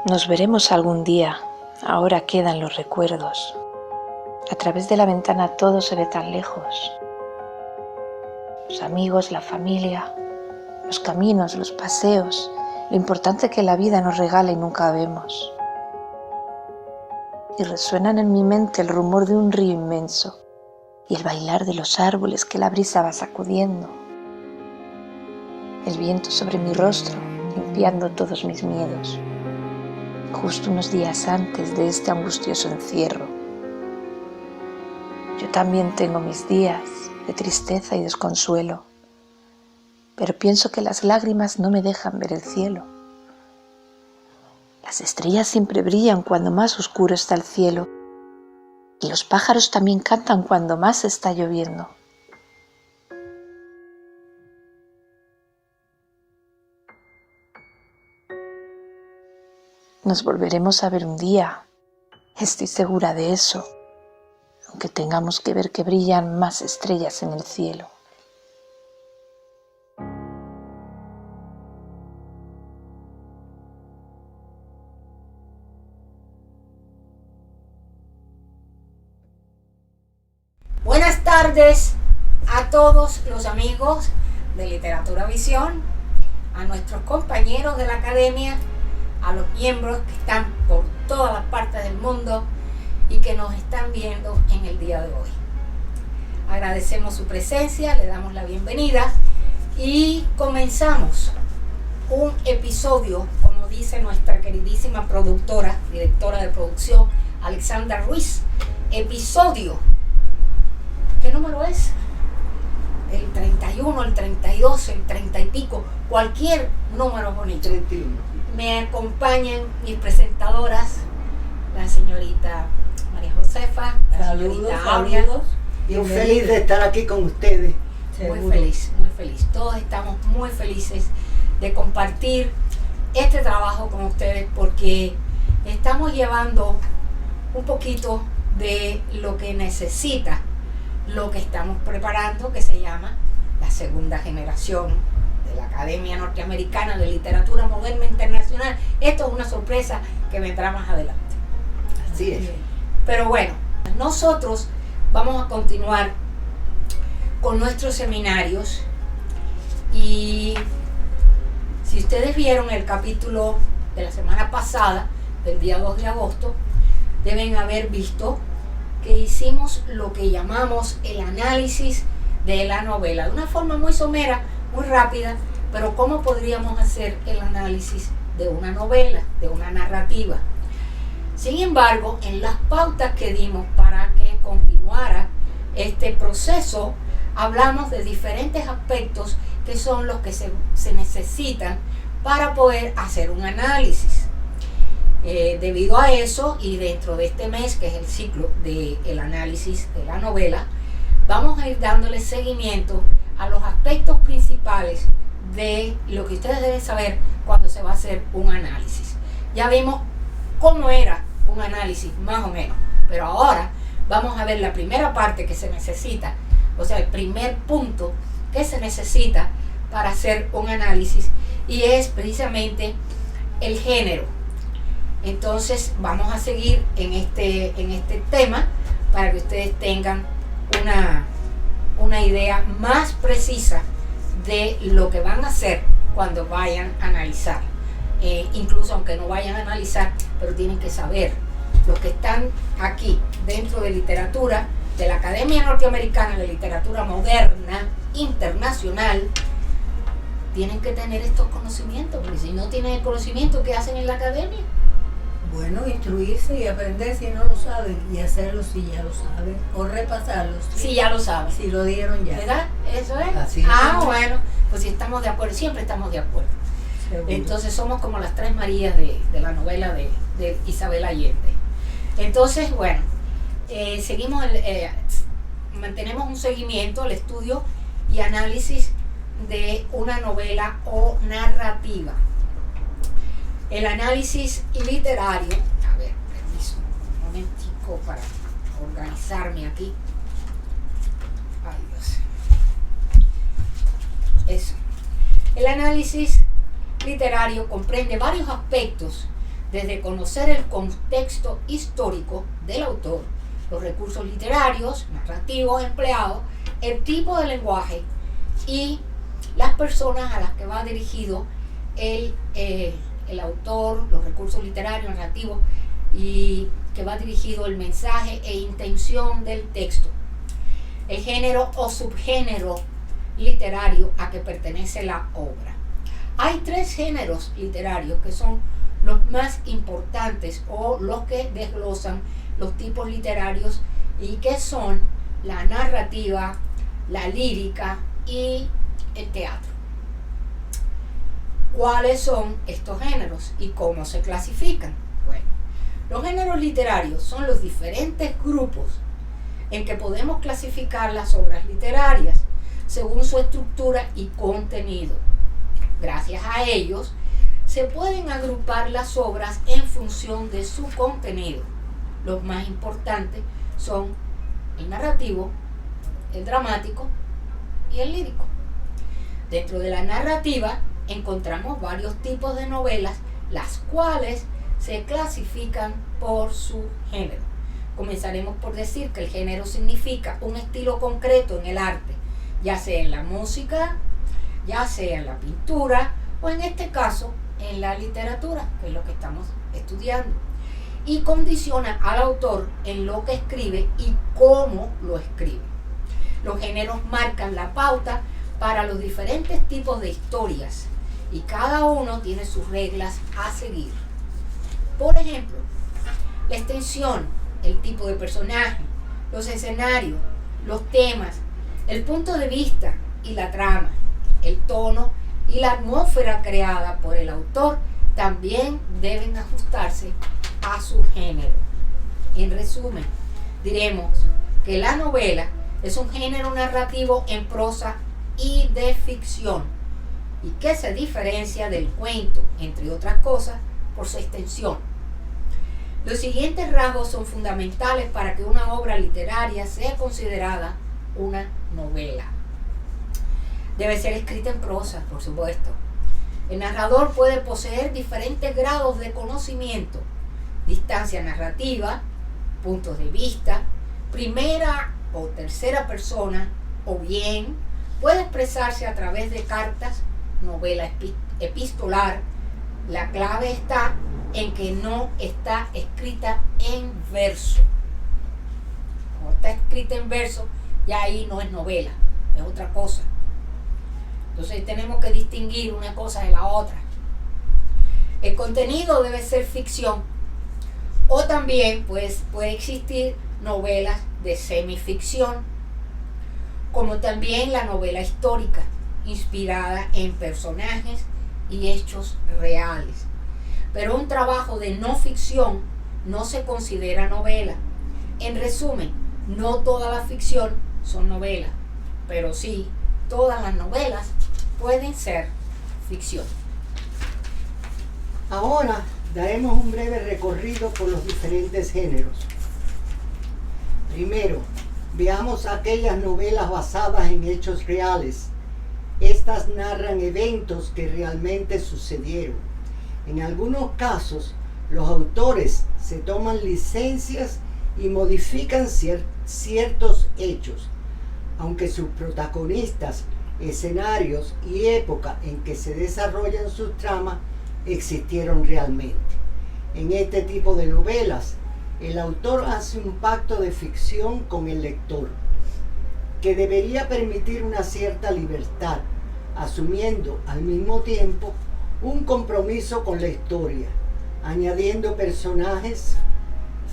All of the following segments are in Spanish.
Nos veremos algún día, ahora quedan los recuerdos. A través de la ventana todo se ve tan lejos. Los amigos, la familia, los caminos, los paseos, lo importante que la vida nos regala y nunca vemos. Y resuenan en mi mente el rumor de un río inmenso y el bailar de los árboles que la brisa va sacudiendo. El viento sobre mi rostro, limpiando todos mis miedos, justo unos días antes de este angustioso encierro. Yo también tengo mis días de tristeza y desconsuelo, pero pienso que las lágrimas no me dejan ver el cielo. Las estrellas siempre brillan cuando más oscuro está el cielo, y los pájaros también cantan cuando más está lloviendo. Nos volveremos a ver un día, estoy segura de eso, aunque tengamos que ver que brillan más estrellas en el cielo. Buenas tardes a todos los amigos de Literatura Visión, a nuestros compañeros de la academia, a los miembros que están por todas las partes del mundo y que nos están viendo en el día de hoy. Agradecemos su presencia, le damos la bienvenida y comenzamos un episodio, como dice nuestra queridísima productora, directora de producción, Alexandra Ruiz. Episodio, ¿qué número es? El 31, el 32, el 30 y pico, cualquier número bonito. 31. Me acompañan mis presentadoras, la señorita María Josefa, la señorita Aurea. Yo feliz de estar aquí con ustedes. Muy feliz, muy feliz. Todos estamos muy felices de compartir este trabajo con ustedes porque estamos llevando un poquito de lo que necesita, lo que estamos preparando, que se llama la segunda generación de la Academia Norteamericana de Literatura Moderna Internacional. Esto es una sorpresa que vendrá más adelante. Así es. Pero bueno, nosotros vamos a continuar con nuestros seminarios y si ustedes vieron el capítulo de la semana pasada, del día 2 de agosto, deben haber visto que hicimos lo que llamamos el análisis de la novela, de una forma muy somera, muy rápida, pero ¿cómo podríamos hacer el análisis de una novela, de una narrativa? Sin embargo, en las pautas que dimos para que continuara este proceso, hablamos de diferentes aspectos que son los que se necesitan para poder hacer un análisis. Debido a eso, y dentro de este mes, que es el ciclo del análisis de la novela, vamos a ir dándole seguimiento a los aspectos principales de lo que ustedes deben saber cuando se va a hacer un análisis. Ya vimos cómo era un análisis, más o menos, pero ahora vamos a ver la primera parte que se necesita, o sea, el primer punto que se necesita para hacer un análisis, y es precisamente el género. Entonces vamos a seguir en este tema para que ustedes tengan una idea más precisa de lo que van a hacer cuando vayan a analizar. Incluso aunque no vayan a analizar, pero tienen que saber, los que están aquí dentro de literatura, de la Academia Norteamericana de Literatura Moderna Internacional, tienen que tener estos conocimientos, porque si no tienen el conocimiento, ¿qué hacen en la academia? Bueno, instruirse y aprender si no lo saben y hacerlo si ya lo saben o repasarlo Si ya lo saben. si lo dieron ya. ¿Verdad? Eso es. Así es. Bueno, pues si estamos de acuerdo, siempre estamos de acuerdo. Seguro. Entonces somos como las tres Marías de la novela de Isabel Allende. Entonces, bueno, mantenemos un seguimiento al estudio y análisis de una novela o narrativa. El análisis literario, a ver, permiso, un momentico para organizarme aquí. Ay, Dios. Eso. El análisis literario comprende varios aspectos desde conocer el contexto histórico del autor, los recursos literarios, narrativos empleados, el tipo de lenguaje y las personas a las que va dirigido el autor, los recursos literarios, narrativos, y que va dirigido el mensaje e intención del texto, el género o subgénero literario a que pertenece la obra. Hay 3 géneros literarios que son los más importantes o los que desglosan los tipos literarios y que son la narrativa, la lírica y el teatro. ¿Cuáles son estos géneros y cómo se clasifican? Bueno, los géneros literarios son los diferentes grupos en que podemos clasificar las obras literarias según su estructura y contenido. Gracias a ellos se pueden agrupar las obras en función de su contenido. Los más importantes son el narrativo, el dramático y el lírico. Dentro de la narrativa encontramos varios tipos de novelas, las cuales se clasifican por su género. Comenzaremos por decir que el género significa un estilo concreto en el arte, ya sea en la música, ya sea en la pintura o en este caso en la literatura, que es lo que estamos estudiando, y condiciona al autor en lo que escribe y cómo lo escribe. Los géneros marcan la pauta para los diferentes tipos de historias y cada uno tiene sus reglas a seguir. Por ejemplo, la extensión, el tipo de personaje, los escenarios, los temas, el punto de vista y la trama, el tono y la atmósfera creada por el autor también deben ajustarse a su género. En resumen, diremos que la novela es un género narrativo en prosa y de ficción y que se diferencia del cuento, entre otras cosas, por su extensión. Los siguientes rasgos son fundamentales para que una obra literaria sea considerada una novela. Debe ser escrita en prosa, por supuesto. El narrador puede poseer diferentes grados de conocimiento, distancia narrativa, puntos de vista, primera o tercera persona, o bien puede expresarse a través de cartas, novela epistolar. La clave está en que no está escrita en verso. Como está escrita en verso, ya ahí no es novela, es otra cosa. Entonces tenemos que distinguir una cosa de la otra. El contenido debe ser ficción, o también pues, puede existir novelas de semificción, como también la novela histórica, inspirada en personajes y hechos reales. Pero un trabajo de no ficción no se considera novela. En resumen, no toda la ficción son novelas, pero sí, todas las novelas pueden ser ficción. Ahora daremos un breve recorrido por los diferentes géneros. Primero, veamos aquellas novelas basadas en hechos reales. Estas narran eventos que realmente sucedieron. En algunos casos, los autores se toman licencias y modifican ciertos hechos, aunque sus protagonistas, escenarios y época en que se desarrollan sus tramas existieron realmente. En este tipo de novelas, el autor hace un pacto de ficción con el lector, que debería permitir una cierta libertad, asumiendo al mismo tiempo un compromiso con la historia, añadiendo personajes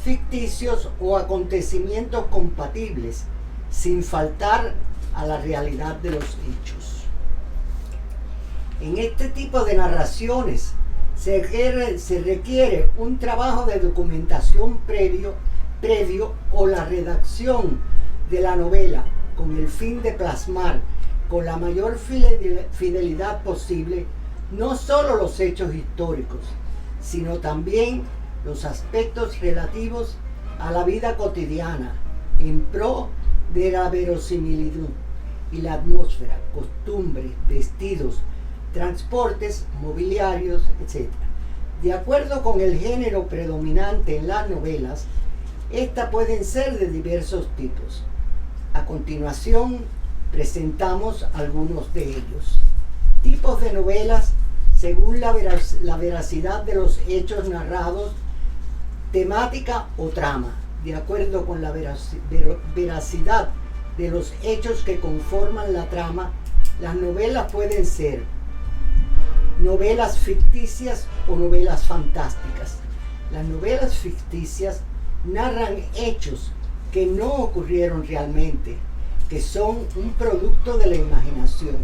ficticios o acontecimientos compatibles, sin faltar a la realidad de los hechos. En este tipo de narraciones se requiere un trabajo de documentación previo o la redacción de la novela con el fin de plasmar con la mayor fidelidad posible no solo los hechos históricos, sino también los aspectos relativos a la vida cotidiana en pro de la verosimilitud y la atmósfera, costumbres, vestidos, transportes, mobiliarios, etc. De acuerdo con el género predominante en las novelas, estas pueden ser de diversos tipos. A continuación, presentamos algunos de ellos. Tipos de novelas según la veracidad de los hechos narrados, temática o trama. De acuerdo con la veracidad de los hechos que conforman la trama, las novelas pueden ser novelas ficticias o novelas fantásticas. Las novelas ficticias narran hechos que no ocurrieron realmente, que son un producto de la imaginación.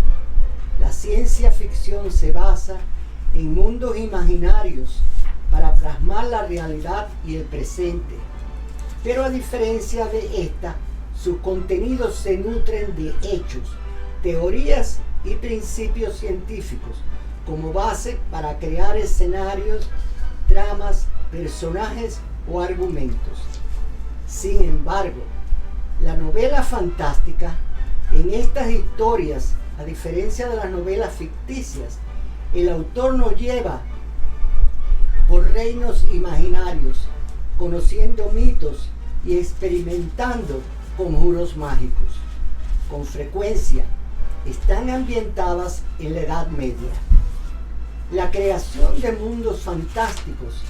La ciencia ficción se basa en mundos imaginarios para plasmar la realidad y el presente, pero a diferencia de esta, sus contenidos se nutren de hechos, teorías y principios científicos como base para crear escenarios, tramas, personajes o argumentos. Sin embargo, la novela fantástica, en estas historias, a diferencia de las novelas ficticias, el autor nos lleva por reinos imaginarios, conociendo mitos y experimentando conjuros mágicos. Con frecuencia, están ambientadas en la Edad Media. La creación de mundos fantásticos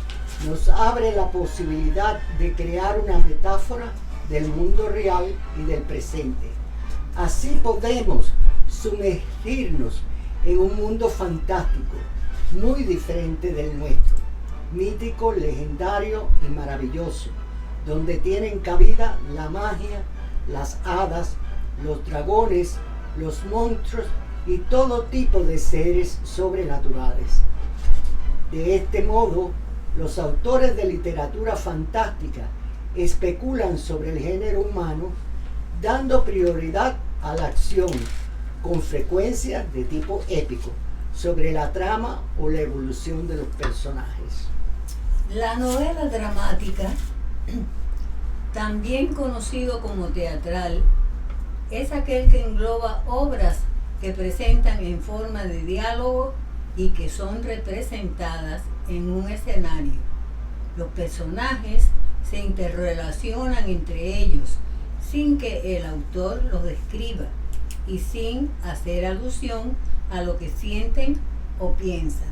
nos abre la posibilidad de crear una metáfora del mundo real y del presente. Así podemos sumergirnos en un mundo fantástico, muy diferente del nuestro, mítico, legendario y maravilloso, donde tienen cabida la magia, las hadas, los dragones, los monstruos y todo tipo de seres sobrenaturales. De este modo, los autores de literatura fantástica especulan sobre el género humano, dando prioridad a la acción, con frecuencia de tipo épico, sobre la trama o la evolución de los personajes. La novela dramática, también conocido como teatral, es aquel que engloba obras que presentan en forma de diálogo y que son representadas en un escenario. Los personajes se interrelacionan entre ellos sin que el autor los describa y sin hacer alusión a lo que sienten o piensan.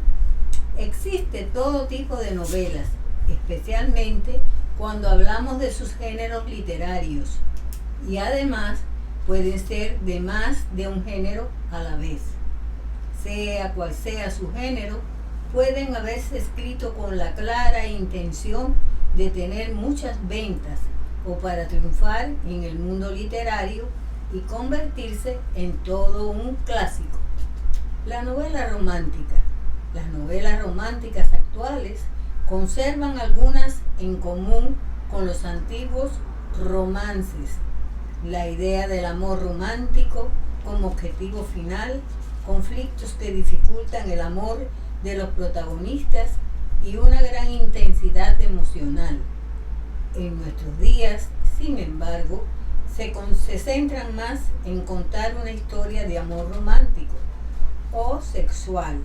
Existe todo tipo de novelas, especialmente cuando hablamos de sus géneros literarios, y además pueden ser de más de un género a la vez. Sea cual sea su género, pueden haberse escrito con la clara intención de tener muchas ventas o para triunfar en el mundo literario y convertirse en todo un clásico. La novela romántica. Las novelas románticas actuales conservan algunas en común con los antiguos romances. La idea del amor romántico como objetivo final, conflictos que dificultan el amor de los protagonistas y una gran intensidad emocional. En nuestros días, sin embargo, se centran más en contar una historia de amor romántico o sexual.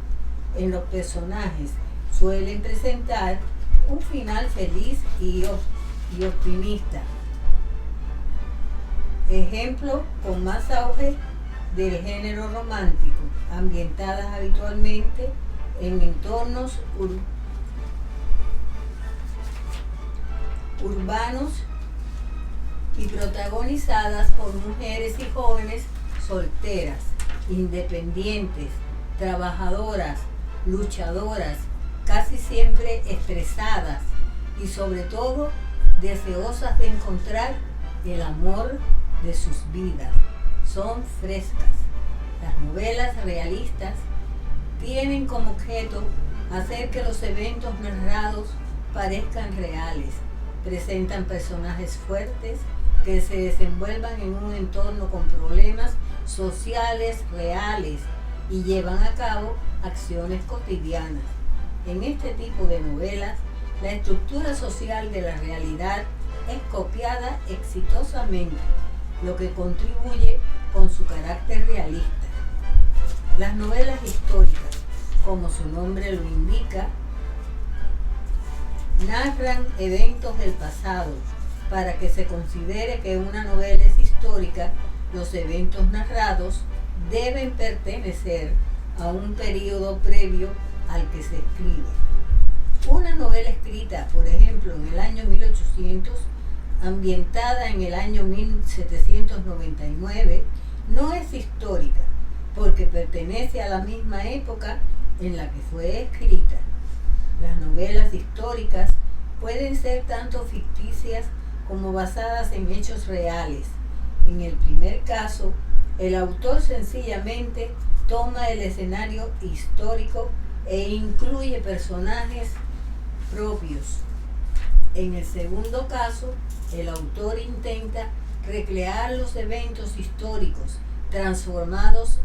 En los personajes suelen presentar un final feliz y optimista. Ejemplo con más auge del género romántico, ambientadas habitualmente en entornos urbanos y protagonizadas por mujeres y jóvenes solteras, independientes, trabajadoras, luchadoras, casi siempre estresadas y sobre todo deseosas de encontrar el amor de sus vidas. Son frescas. Las novelas realistas tienen como objeto hacer que los eventos narrados parezcan reales. Presentan personajes fuertes que se desenvuelvan en un entorno con problemas sociales reales y llevan a cabo acciones cotidianas. En este tipo de novelas, la estructura social de la realidad es copiada exitosamente, lo que contribuye con su carácter realista. Las novelas históricas, como su nombre lo indica, narran eventos del pasado. Para que se considere que una novela es histórica, los eventos narrados deben pertenecer a un periodo previo al que se escribe. Una novela escrita, por ejemplo, en el año 1800, ambientada en el año 1799, no es histórica, porque pertenece a la misma época en la que fue escrita. Las novelas históricas pueden ser tanto ficticias como basadas en hechos reales. En el primer caso, el autor sencillamente toma el escenario histórico e incluye personajes propios. En el segundo caso, el autor intenta recrear los eventos históricos, transformando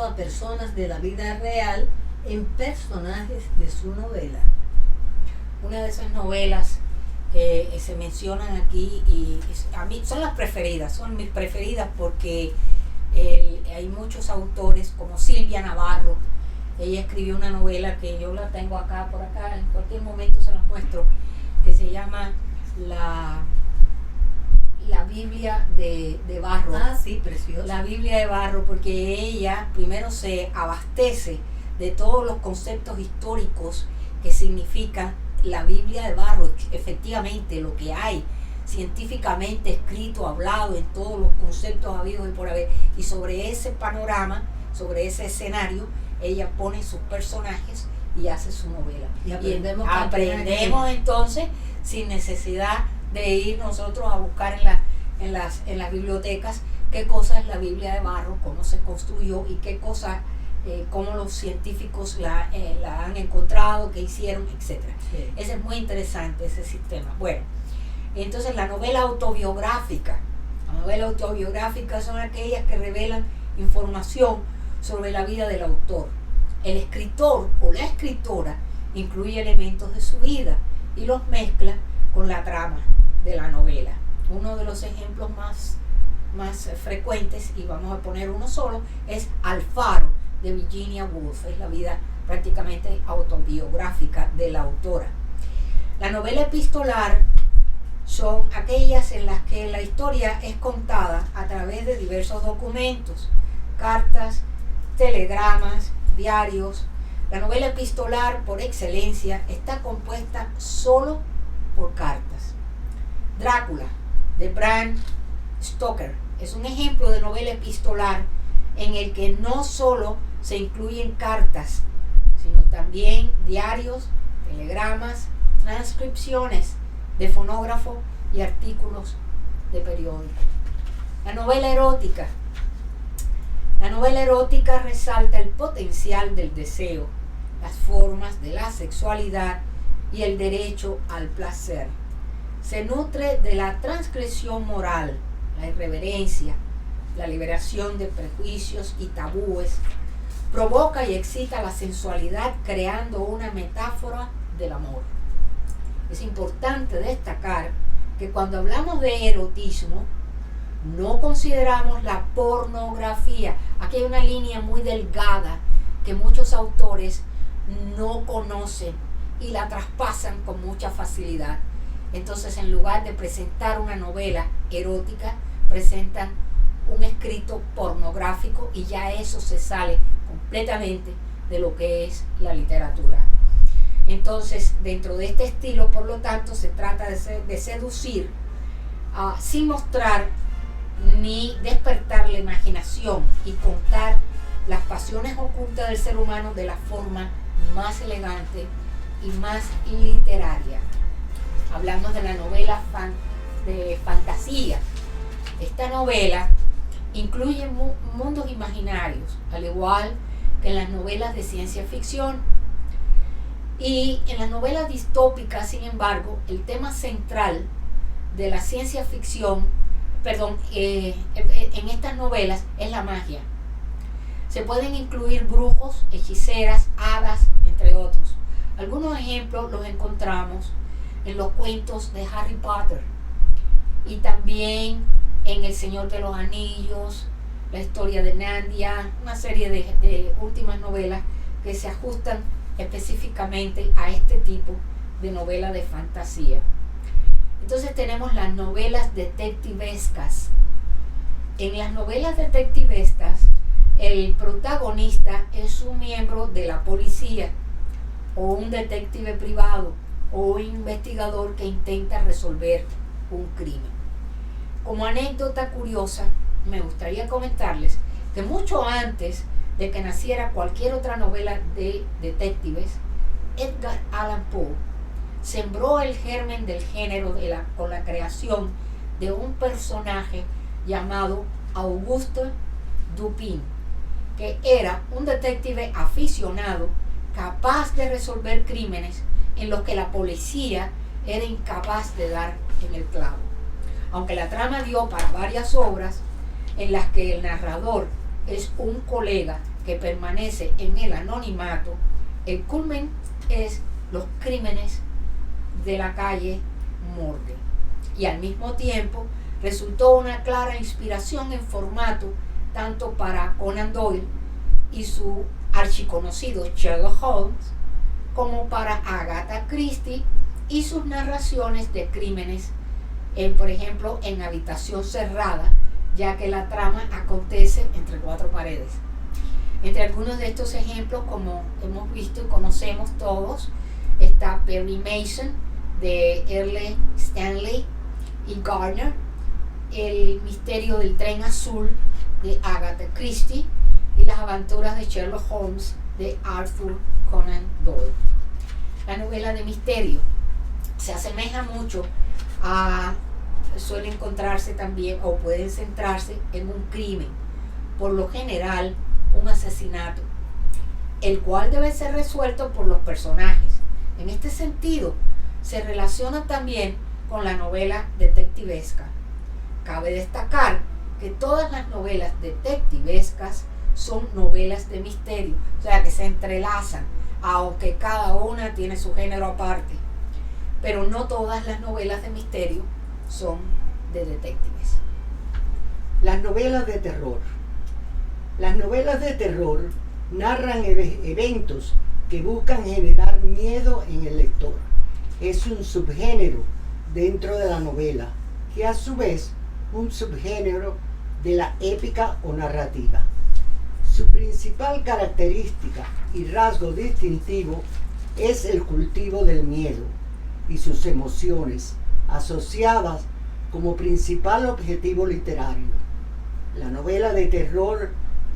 a personas de la vida real en personajes de su novela. Una de esas novelas que se mencionan aquí, y a mí son las preferidas, son mis preferidas porque hay muchos autores como Silvia Navarro. Ella escribió una novela que yo la tengo acá, por acá, en cualquier momento se las muestro, que se llama La Biblia de Barro. Ah, sí, preciosa. La Biblia de Barro, porque ella primero se abastece de todos los conceptos históricos que significa la Biblia de Barro, efectivamente lo que hay científicamente escrito, hablado en todos los conceptos habidos y por haber, y sobre ese panorama, sobre ese escenario, ella pone sus personajes y hace su novela. Y aprendemos, entonces, sin necesidad de ir nosotros a buscar en las bibliotecas qué cosa es la Biblia de Barro, cómo se construyó y qué cosa, cómo los científicos la han encontrado, qué hicieron, etc. Sí. Ese es muy interesante, ese sistema. Bueno, entonces la novela autobiográfica. Las novelas autobiográficas son aquellas que revelan información sobre la vida del autor. El escritor o la escritora incluye elementos de su vida y los mezcla con la trama de la novela. Uno de los ejemplos más frecuentes, y vamos a poner uno solo, es Alfaro de Virginia Woolf. Es la vida prácticamente autobiográfica de la autora. La novela epistolar son aquellas en las que la historia es contada a través de diversos documentos, cartas, telegramas, diarios. La novela epistolar por excelencia está compuesta solo por cartas. Drácula de Bram Stoker es un ejemplo de novela epistolar en el que no solo se incluyen cartas, sino también diarios, telegramas, transcripciones de fonógrafo y artículos de periódico. La novela erótica. La novela erótica resalta el potencial del deseo, las formas de la sexualidad y el derecho al placer. Se nutre de la transgresión moral, la irreverencia, la liberación de prejuicios y tabúes, provoca y excita la sensualidad creando una metáfora del amor. Es importante destacar que cuando hablamos de erotismo, no consideramos la pornografía. Aquí hay una línea muy delgada que muchos autores no conocen y la traspasan con mucha facilidad. Entonces, en lugar de presentar una novela erótica, presentan un escrito pornográfico y ya eso se sale completamente de lo que es la literatura. Entonces, dentro de este estilo, por lo tanto, se trata de seducir sin mostrar ni despertar la imaginación y contar las pasiones ocultas del ser humano de la forma más elegante y más literaria. Hablamos de la novela de fantasía. Esta novela incluye mundos imaginarios, al igual que en las novelas de ciencia ficción. Y en las novelas distópicas, sin embargo, el tema central de la ciencia ficción, en estas novelas es la magia. Se pueden incluir brujos, hechiceras, hadas, entre otros. Algunos ejemplos los encontramos en los cuentos de Harry Potter y también en El Señor de los Anillos, la historia de Narnia, una serie de últimas novelas que se ajustan específicamente a este tipo de novela de fantasía. Entonces tenemos las novelas detectivescas. En las novelas detectivescas, el protagonista es un miembro de la policía, o un detective privado, o un investigador que intenta resolver un crimen. Como anécdota curiosa, me gustaría comentarles que mucho antes de que naciera cualquier otra novela de detectives, Edgar Allan Poe sembró el germen del género con la creación de un personaje llamado Auguste Dupin, que era un detective aficionado capaz de resolver crímenes en los que la policía era incapaz de dar en el clavo. Aunque la trama dio para varias obras en las que el narrador es un colega que permanece en el anonimato, el culmen es los crímenes de la calle Morgue. Y al mismo tiempo resultó una clara inspiración en formato tanto para Conan Doyle y su archiconocido Sherlock Holmes, como para Agatha Christie y sus narraciones de crímenes, por ejemplo, en Habitación Cerrada, ya que la trama acontece entre 4 paredes. Entre algunos de estos ejemplos, como hemos visto y conocemos todos, está Perry Mason de Earle Stanley y Gardner, El misterio del tren azul de Agatha Christie y Las aventuras de Sherlock Holmes de Arthur Conan Doyle. La novela de misterio se asemeja mucho suele encontrarse también o pueden centrarse en un crimen, por lo general un asesinato, el cual debe ser resuelto por los personajes. En este sentido, se relaciona también con la novela detectivesca. Cabe destacar que todas las novelas detectivescas son novelas de misterio, o sea que se entrelazan, aunque cada una tiene su género aparte. Pero no todas las novelas de misterio son de detectives. Las novelas de terror. Las novelas de terror narran eventos que buscan generar miedo en el lector. Es un subgénero dentro de la novela, que a su vez un subgénero de la épica o narrativa. Su principal característica y rasgo distintivo es el cultivo del miedo y sus emociones asociadas como principal objetivo literario. La novela de terror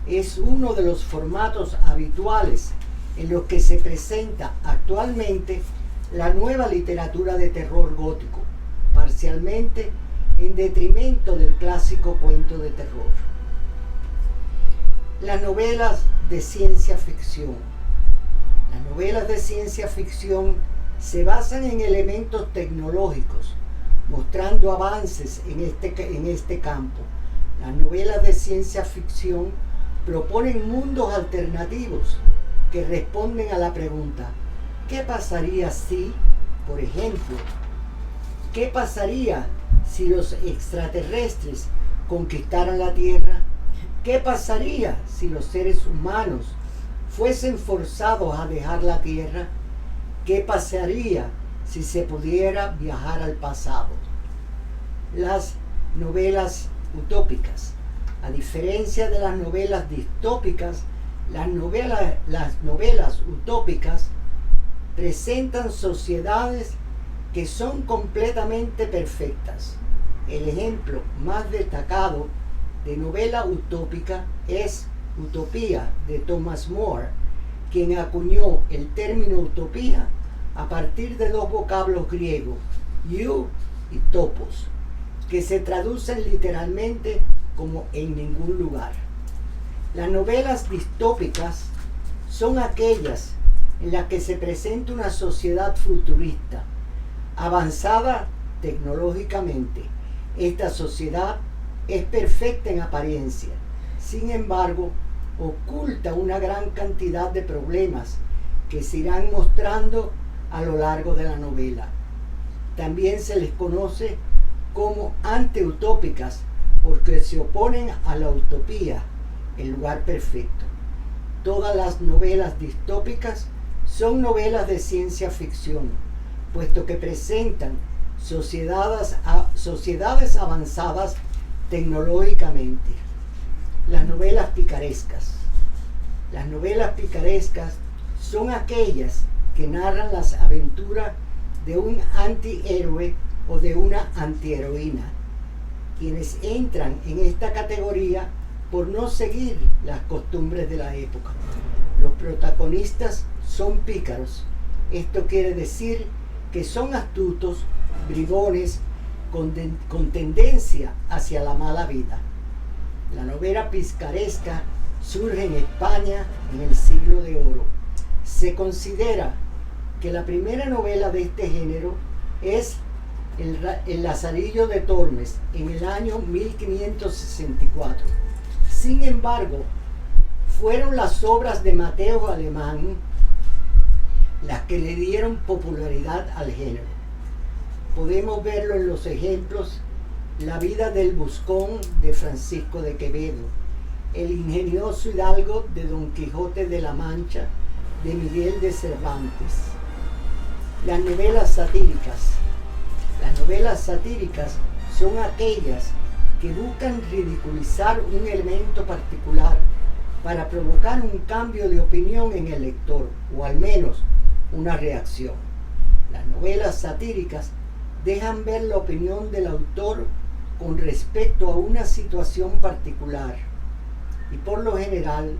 es uno de los formatos habituales en los que se presenta actualmente la nueva literatura de terror gótico, parcialmente en detrimento del clásico cuento de terror. Las novelas de ciencia ficción. Las novelas de ciencia ficción se basan en elementos tecnológicos, mostrando avances en este campo. Las novelas de ciencia ficción proponen mundos alternativos que responden a la pregunta: ¿qué pasaría si, por ejemplo, qué pasaría si los extraterrestres conquistaran la Tierra? ¿Qué pasaría si los seres humanos fuesen forzados a dejar la Tierra? ¿Qué pasaría si se pudiera viajar al pasado? Las novelas utópicas. A diferencia de las novelas distópicas, las novelas utópicas presentan sociedades que son completamente perfectas. El ejemplo más destacado de novela utópica es Utopía de Thomas More, quien acuñó el término utopía a partir de 2 vocablos griegos, you y topos, que se traducen literalmente como en ningún lugar. Las novelas distópicas son aquellas en las que se presenta una sociedad futurista, avanzada tecnológicamente. Esta sociedad es perfecta en apariencia, sin embargo, oculta una gran cantidad de problemas que se irán mostrando a lo largo de la novela. También se les conoce como antiutópicas porque se oponen a la utopía, el lugar perfecto. Todas las novelas distópicas son novelas de ciencia ficción, puesto que presentan sociedades avanzadas tecnológicamente. Las novelas picarescas. Las novelas picarescas son aquellas que narran las aventuras de un antihéroe o de una antiheroína, quienes entran en esta categoría por no seguir las costumbres de la época. Los protagonistas son pícaros. Esto quiere decir que son astutos, bribones, con tendencia hacia la mala vida. La novela picaresca surge en España en el siglo de oro. Se considera que la primera novela de este género es El Lazarillo de Tormes, en el año 1564. Sin embargo, fueron las obras de Mateo Alemán las que le dieron popularidad al género. Podemos verlo en los ejemplos: La vida del Buscón, de Francisco de Quevedo; El ingenioso hidalgo, de Don Quijote de la Mancha, de Miguel de Cervantes. Las novelas satíricas. Las novelas satíricas son aquellas que buscan ridiculizar un elemento particular para provocar un cambio de opinión en el lector, o al menos una reacción. Las novelas satíricas dejan ver la opinión del autor con respecto a una situación particular y por lo general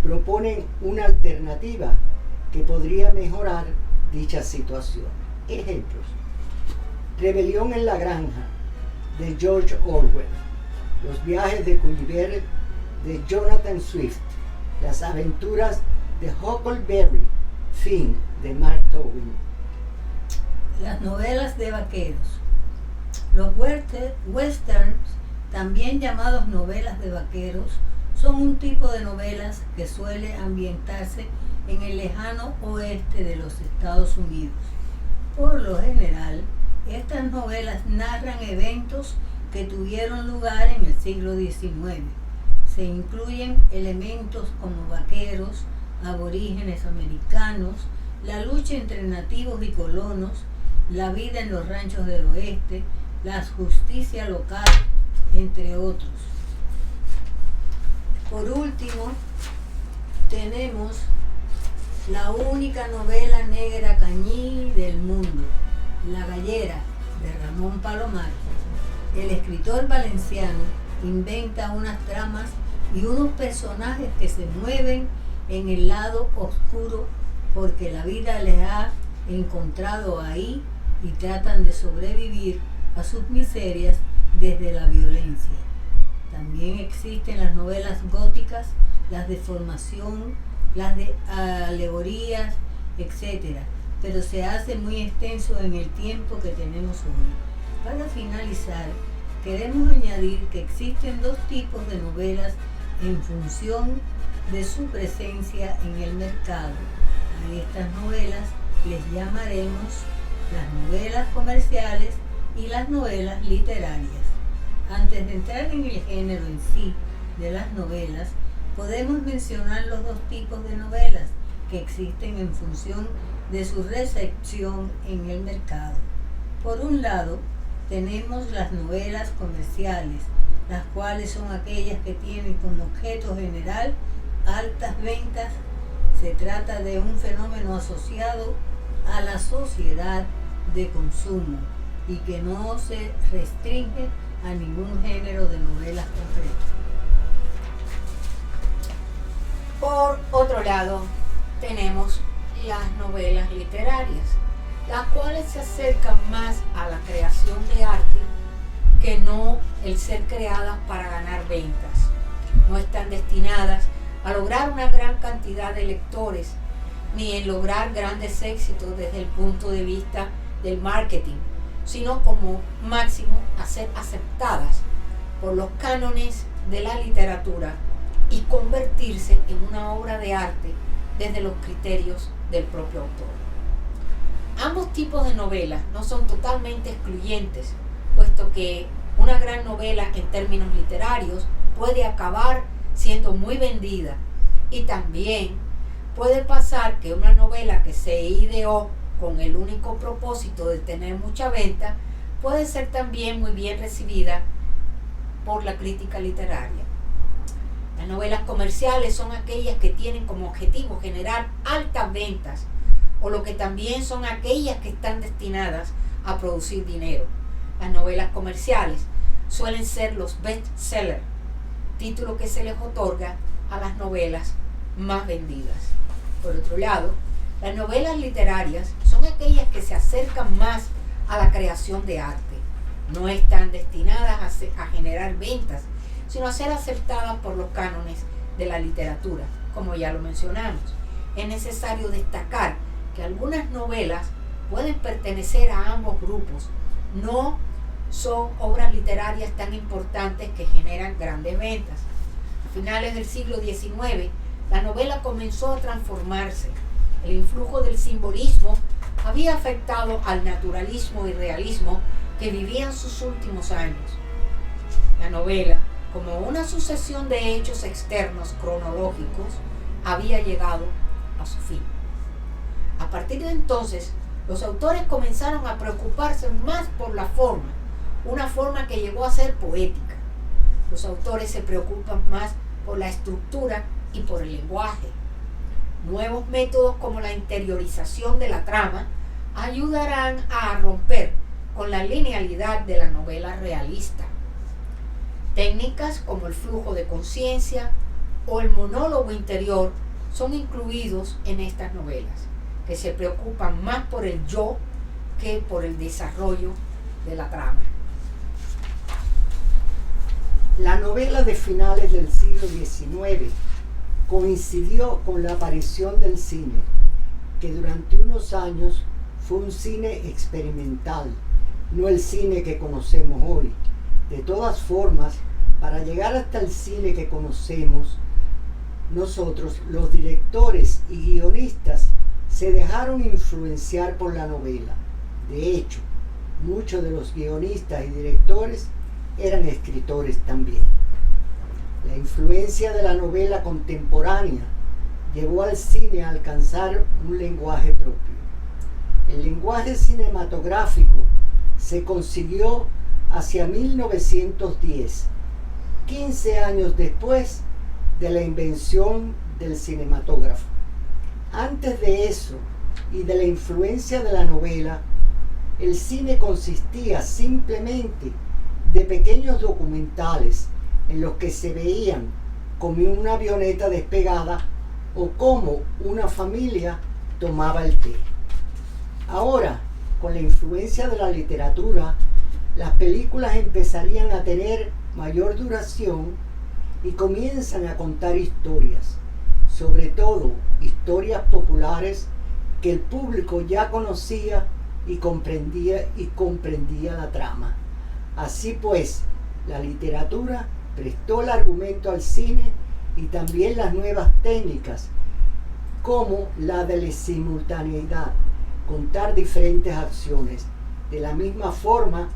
proponen una alternativa que podría mejorar dicha situación. Ejemplos: Rebelión en la Granja, de George Orwell; Los viajes de Gulliver, de Jonathan Swift; Las aventuras de Huckleberry Finn, de Mark Twain. Las novelas de vaqueros. Los westerns, también llamados novelas de vaqueros, son un tipo de novelas que suele ambientarse en el lejano oeste de los Estados Unidos. Por lo general, estas novelas narran eventos que tuvieron lugar en el siglo XIX. Se incluyen elementos como vaqueros, aborígenes americanos, la lucha entre nativos y colonos, la vida en los ranchos del oeste, la justicia local, entre otros. Por último, tenemos la única novela negra cañí del mundo, La Gallera, de Ramón Palomar. El escritor valenciano inventa unas tramas y unos personajes que se mueven en el lado oscuro porque la vida les ha encontrado ahí y tratan de sobrevivir a sus miserias desde la violencia. También existen las novelas góticas, las de formación, las de alegorías, etc. Pero se hace muy extenso en el tiempo que tenemos hoy. Para finalizar, queremos añadir que existen dos tipos de novelas en función de su presencia en el mercado. A estas novelas les llamaremos las novelas comerciales y las novelas literarias. Antes de entrar en el género en sí de las novelas, podemos mencionar los dos tipos de novelas que existen en función de su recepción en el mercado. Por un lado, tenemos las novelas comerciales, las cuales son aquellas que tienen como objeto general altas ventas. Se trata de un fenómeno asociado a la sociedad de consumo y que no se restringe a ningún género de novelas concretas. Por otro lado, tenemos las novelas literarias, las cuales se acercan más a la creación de arte que no el ser creadas para ganar ventas. No están destinadas a lograr una gran cantidad de lectores, ni en lograr grandes éxitos desde el punto de vista del marketing, sino como máximo a ser aceptadas por los cánones de la literatura y convertirse en una obra de arte desde los criterios del propio autor. Ambos tipos de novelas no son totalmente excluyentes, puesto que una gran novela en términos literarios puede acabar siendo muy vendida, y también puede pasar que una novela que se ideó con el único propósito de tener mucha venta, puede ser también muy bien recibida por la crítica literaria. Las novelas comerciales son aquellas que tienen como objetivo generar altas ventas, o lo que también son aquellas que están destinadas a producir dinero. Las novelas comerciales suelen ser los best-sellers, título que se les otorga a las novelas más vendidas. Por otro lado, las novelas literarias son aquellas que se acercan más a la creación de arte. No están destinadas a generar ventas, sino a ser aceptadas por los cánones de la literatura, como ya lo mencionamos. Es necesario destacar que algunas novelas pueden pertenecer a ambos grupos. No son obras literarias tan importantes que generan grandes ventas. A finales del siglo XIX, la novela comenzó a transformarse. El influjo del simbolismo había afectado al naturalismo y realismo que vivían sus últimos años. La novela, como una sucesión de hechos externos cronológicos, había llegado a su fin. A partir de entonces, los autores comenzaron a preocuparse más por la forma, una forma que llegó a ser poética. Los autores se preocupan más por la estructura y por el lenguaje. Nuevos métodos como la interiorización de la trama ayudarán a romper con la linealidad de la novela realista. Técnicas como el flujo de conciencia o el monólogo interior son incluidos en estas novelas, que se preocupan más por el yo que por el desarrollo de la trama. La novela de finales del siglo XIX coincidió con la aparición del cine, que durante unos años fue un cine experimental, no el cine que conocemos hoy. De todas formas, para llegar hasta el cine que conocemos, nosotros, los directores y guionistas, se dejaron influenciar por la novela. De hecho, muchos de los guionistas y directores eran escritores también. La influencia de la novela contemporánea llevó al cine a alcanzar un lenguaje propio. El lenguaje cinematográfico se consiguió hacia 1910, 15 años después de la invención del cinematógrafo. Antes de eso y de la influencia de la novela, el cine consistía simplemente de pequeños documentales en los que se veían como una avioneta despegada o cómo una familia tomaba el té. Ahora, con la influencia de la literatura, las películas empezarían a tener mayor duración y comienzan a contar historias, sobre todo historias populares que el público ya conocía y comprendía la trama. Así pues, la literatura prestó el argumento al cine y también las nuevas técnicas, como la de la simultaneidad, contar diferentes acciones. De la misma forma,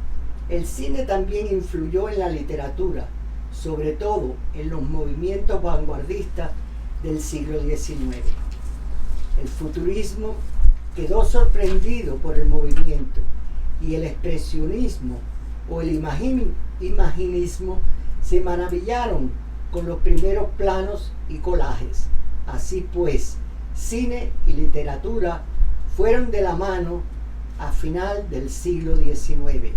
el cine también influyó en la literatura, sobre todo en los movimientos vanguardistas del siglo XIX. El futurismo quedó sorprendido por el movimiento y el expresionismo o el imaginismo se maravillaron con los primeros planos y colajes. Así pues, cine y literatura fueron de la mano a final del siglo XIX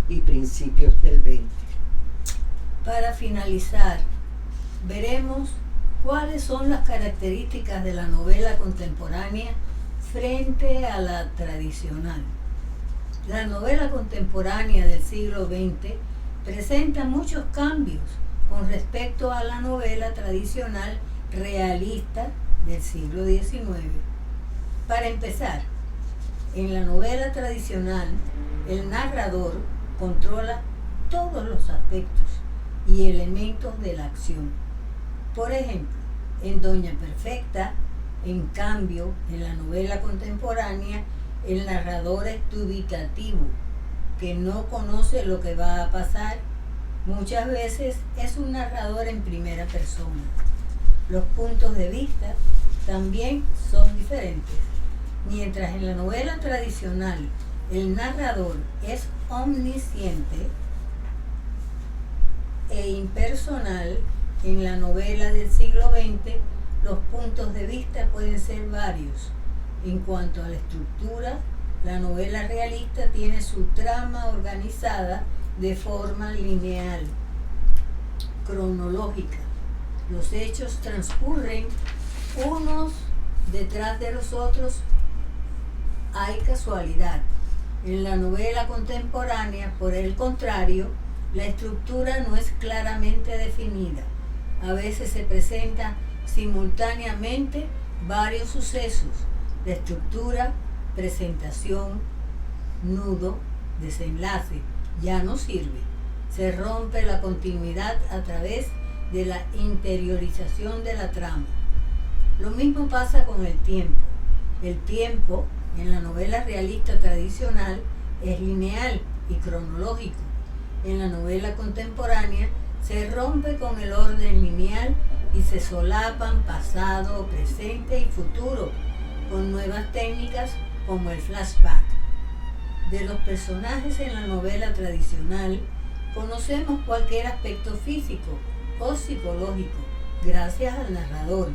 y principios del XX. Para finalizar, veremos cuáles son las características de la novela contemporánea frente a la tradicional. La novela contemporánea del siglo XX presenta muchos cambios con respecto a la novela tradicional realista del siglo XIX. Para empezar, en la novela tradicional, el narrador controla todos los aspectos y elementos de la acción. Por ejemplo, en Doña Perfecta, en cambio, en la novela contemporánea, el narrador es dubitativo, que no conoce lo que va a pasar. Muchas veces es un narrador en primera persona. Los puntos de vista también son diferentes. Mientras en la novela tradicional el narrador es omnisciente e impersonal, en la novela del siglo XX los puntos de vista pueden ser varios. En cuanto a la estructura, la novela realista tiene su trama organizada de forma lineal, cronológica. Los hechos transcurren unos detrás de los otros. Hay casualidad. En la novela contemporánea, por el contrario, la estructura no es claramente definida. A veces se presentan simultáneamente varios sucesos. La estructura, presentación, nudo, desenlace, ya no sirve. Se rompe la continuidad a través de la interiorización de la trama. Lo mismo pasa con el tiempo. El tiempo, en la novela realista tradicional, es lineal y cronológico. En la novela contemporánea se rompe con el orden lineal y se solapan pasado, presente y futuro con nuevas técnicas como el flashback. De los personajes en la novela tradicional conocemos cualquier aspecto físico o psicológico gracias al narrador.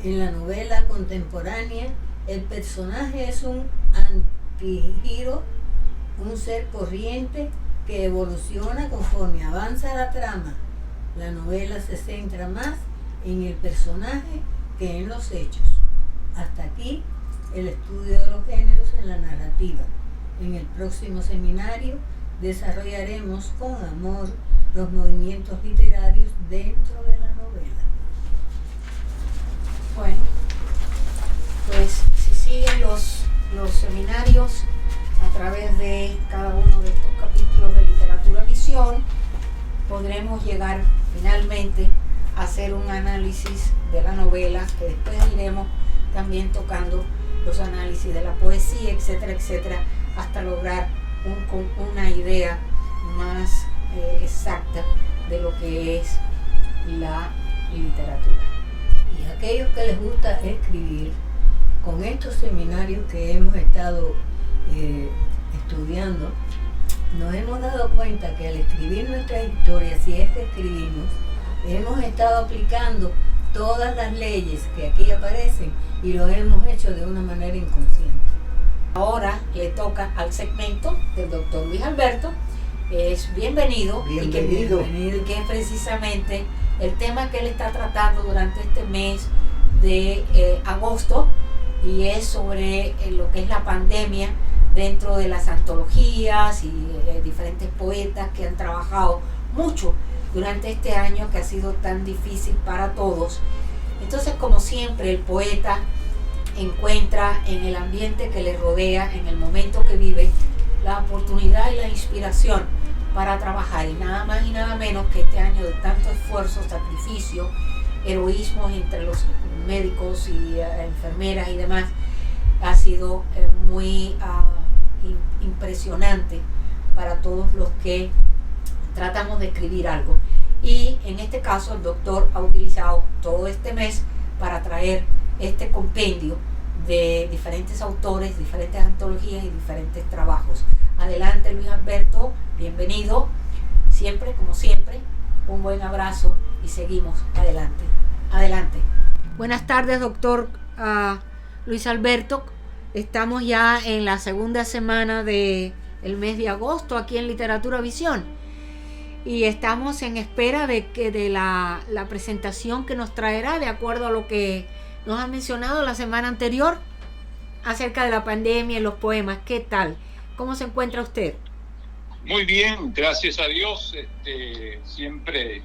En la novela contemporánea el personaje es un antigiro, un ser corriente que evoluciona conforme avanza la trama. La novela se centra más en el personaje que en los hechos. Hasta aquí el estudio de los géneros en la narrativa. En el próximo seminario desarrollaremos con amor los movimientos literarios dentro de la novela. Bueno, pues si siguen los seminarios a través de cada uno de estos capítulos de Literatura Visión, podremos llegar finalmente a hacer un análisis de la novela, que después iremos también tocando los análisis de la poesía, etcétera, etcétera, hasta lograr una idea más exacta de lo que es la literatura. Y a aquellos que les gusta escribir, con estos seminarios que hemos estado estudiando, nos hemos dado cuenta que al escribir nuestras historias, si es que escribimos, hemos estado aplicando todas las leyes que aquí aparecen y lo hemos hecho de una manera inconsciente. Ahora le toca al segmento del doctor Luis Alberto. Es bienvenido. Bienvenido. Y que es precisamente el tema que él está tratando durante este mes de agosto, y es sobre lo que es la pandemia dentro de las antologías y diferentes poetas que han trabajado mucho durante este año que ha sido tan difícil para todos. Entonces, como siempre, el poeta encuentra en el ambiente que le rodea, en el momento que vive, la oportunidad y la inspiración para trabajar, y nada más y nada menos que este año de tanto esfuerzo, sacrificio, heroísmo entre los médicos y enfermeras y demás, ha sido muy impresionante para todos los que tratamos de escribir algo. Y en este caso el doctor ha utilizado todo este mes para traer este compendio de diferentes autores, diferentes antologías y diferentes trabajos. Adelante, Luis Alberto, bienvenido. Siempre, como siempre, un buen abrazo y seguimos adelante. Adelante. Buenas tardes, doctor Luis Alberto. Estamos ya en la segunda semana del mes de agosto aquí en Literatura Visión, y estamos en espera de la presentación que nos traerá, de acuerdo a lo que nos ha mencionado la semana anterior acerca de la pandemia y los poemas. ¿Qué tal? ¿Cómo se encuentra usted? Muy bien, gracias a Dios, siempre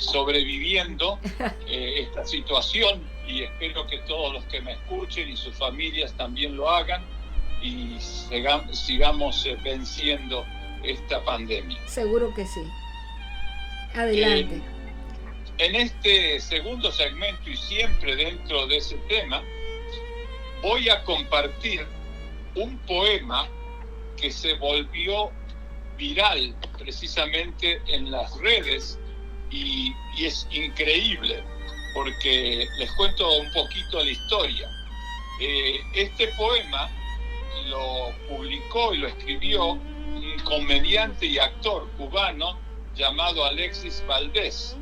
sobreviviendo esta situación, y espero que todos los que me escuchen y sus familias también lo hagan, y sigamos venciendo esta pandemia. Seguro que sí. Adelante. En este segundo segmento, y siempre dentro de ese tema, voy a compartir un poema que se volvió viral precisamente en las redes, y es increíble porque les cuento un poquito la historia. Este poema lo publicó y lo escribió un comediante y actor cubano llamado Alexis Valdés.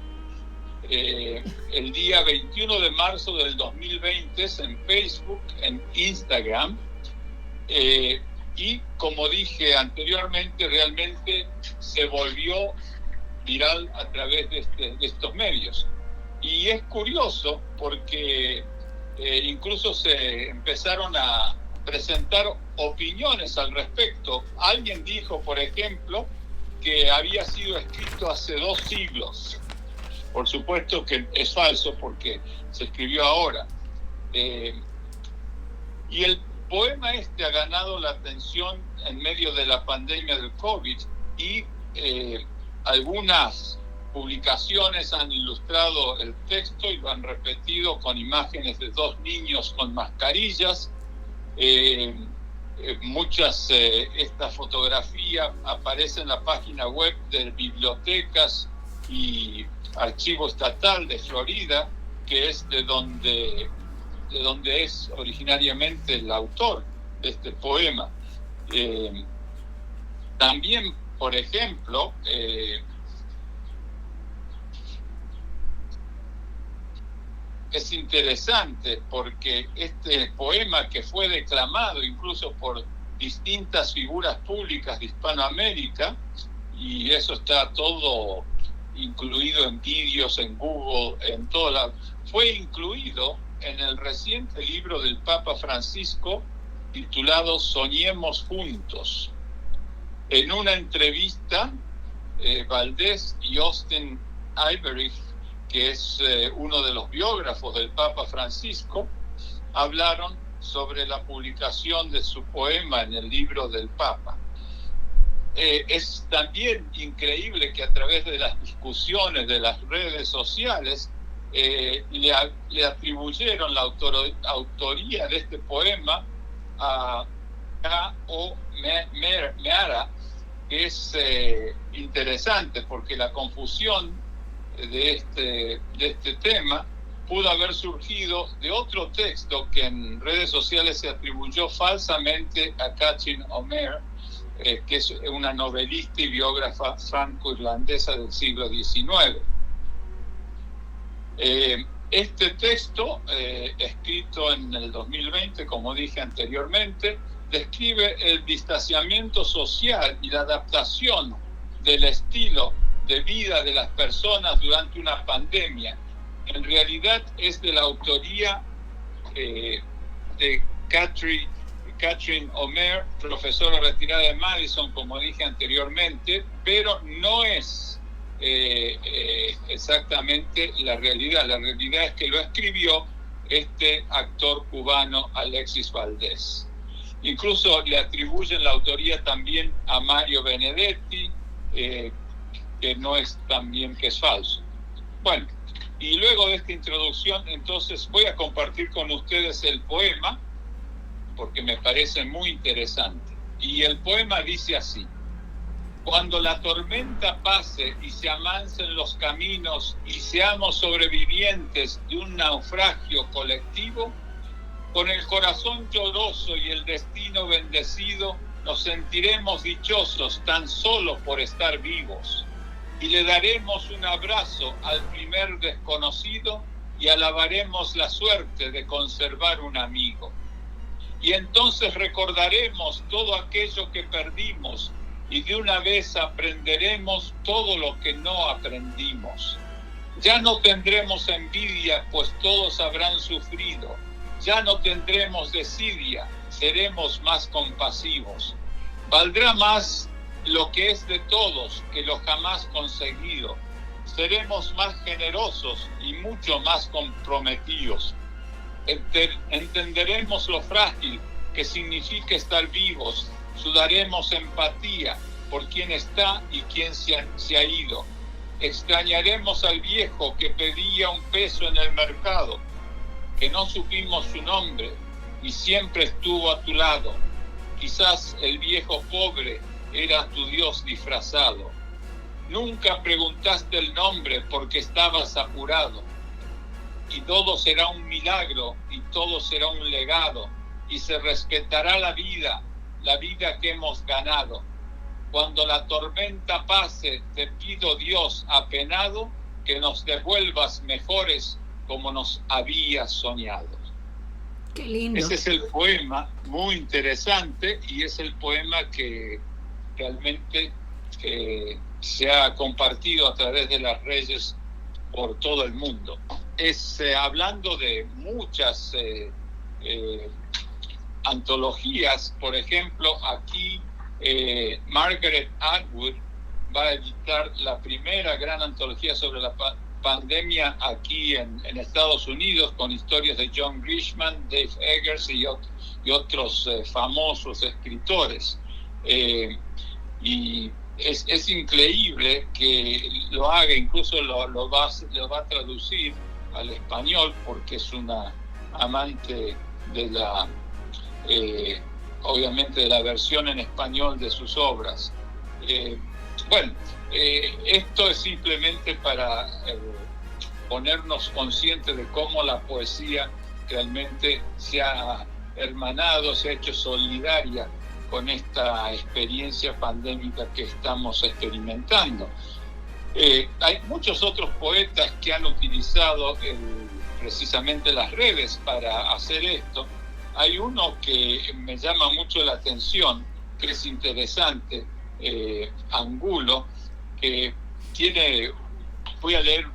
El día 21 de marzo del 2020 en Facebook, en Instagram, y como dije anteriormente, realmente se volvió viral a través de estos medios. Y es curioso porque incluso se empezaron a presentar opiniones al respecto. Alguien dijo, por ejemplo, que había sido escrito hace 2 siglos. Por supuesto que es falso porque se escribió ahora. Y el poema ha ganado la atención en medio de la pandemia del COVID y algunas publicaciones han ilustrado el texto y lo han repetido con imágenes de 2 niños con mascarillas. Esta fotografía aparece en la página web de bibliotecas y Archivo Estatal de Florida, que es de donde es originariamente el autor de este poema. También, por ejemplo, es interesante porque este poema, que fue declamado incluso por distintas figuras públicas de Hispanoamérica, y eso está todo incluido en vídeos, en Google, en todo fue incluido en el reciente libro del Papa Francisco titulado Soñemos Juntos. En una entrevista, Valdés y Austin Ivory, que es uno de los biógrafos del Papa Francisco, hablaron sobre la publicación de su poema en el libro del Papa. Es también increíble que a través de las discusiones de las redes sociales le atribuyeron la autoría de este poema a K.O. Meara, que es interesante porque la confusión de este tema pudo haber surgido de otro texto que en redes sociales se atribuyó falsamente a Catherine O'Meara, que es una novelista y biógrafa franco-irlandesa del siglo XIX. Este texto, escrito en el 2020, como dije anteriormente, describe el distanciamiento social y la adaptación del estilo de vida de las personas durante una pandemia. En realidad es de la autoría de Catherine O'Meara, profesora retirada de Madison, como dije anteriormente, pero no es exactamente la realidad. La realidad es que lo escribió este actor cubano Alexis Valdés. Incluso le atribuyen la autoría también a Mario Benedetti, que no es también, que es falso. Bueno, y luego de esta introducción, entonces voy a compartir con ustedes el poema, porque me parece muy interesante. Y el poema dice así: cuando la tormenta pase y se amancen los caminos y seamos sobrevivientes de un naufragio colectivo, con el corazón lloroso y el destino bendecido, nos sentiremos dichosos tan solo por estar vivos, y le daremos un abrazo al primer desconocido y alabaremos la suerte de conservar un amigo. Y entonces recordaremos todo aquello que perdimos y de una vez aprenderemos todo lo que no aprendimos. Ya no tendremos envidia, pues todos habrán sufrido. Ya no tendremos desidia, seremos más compasivos. Valdrá más lo que es de todos que lo jamás conseguido. Seremos más generosos y mucho más comprometidos. Entenderemos lo frágil que significa estar vivos. Sudaremos empatía por quien está y quien se ha ido. Extrañaremos al viejo que pedía un peso en el mercado, que no supimos su nombre y siempre estuvo a tu lado. Quizás el viejo pobre era tu Dios disfrazado. Nunca preguntaste el nombre porque estabas apurado. y todo será un milagro y todo será un legado y se respetará la vida que hemos ganado. Cuando la tormenta pase, te pido, Dios apenado, que nos devuelvas mejores como nos habías soñado. Qué lindo. Ese es el poema, muy interesante, y es el poema que realmente se ha compartido a través de las redes por todo el mundo. Hablando de muchas antologías, por ejemplo, aquí Margaret Atwood va a editar la primera gran antología sobre la pandemia aquí en Estados Unidos, con historias de John Grisham, Dave Eggers y otros famosos escritores. Y es increíble que lo haga, incluso lo va a traducir al español, porque es una amante de la obviamente de la versión en español de sus obras. Esto es simplemente para ponernos conscientes de cómo la poesía realmente se ha hermanado, se ha hecho solidaria con esta experiencia pandémica que estamos experimentando. Hay muchos otros poetas que han utilizado precisamente las redes para hacer esto. Hay uno que me llama mucho la atención, que es interesante, Angulo, que voy a leer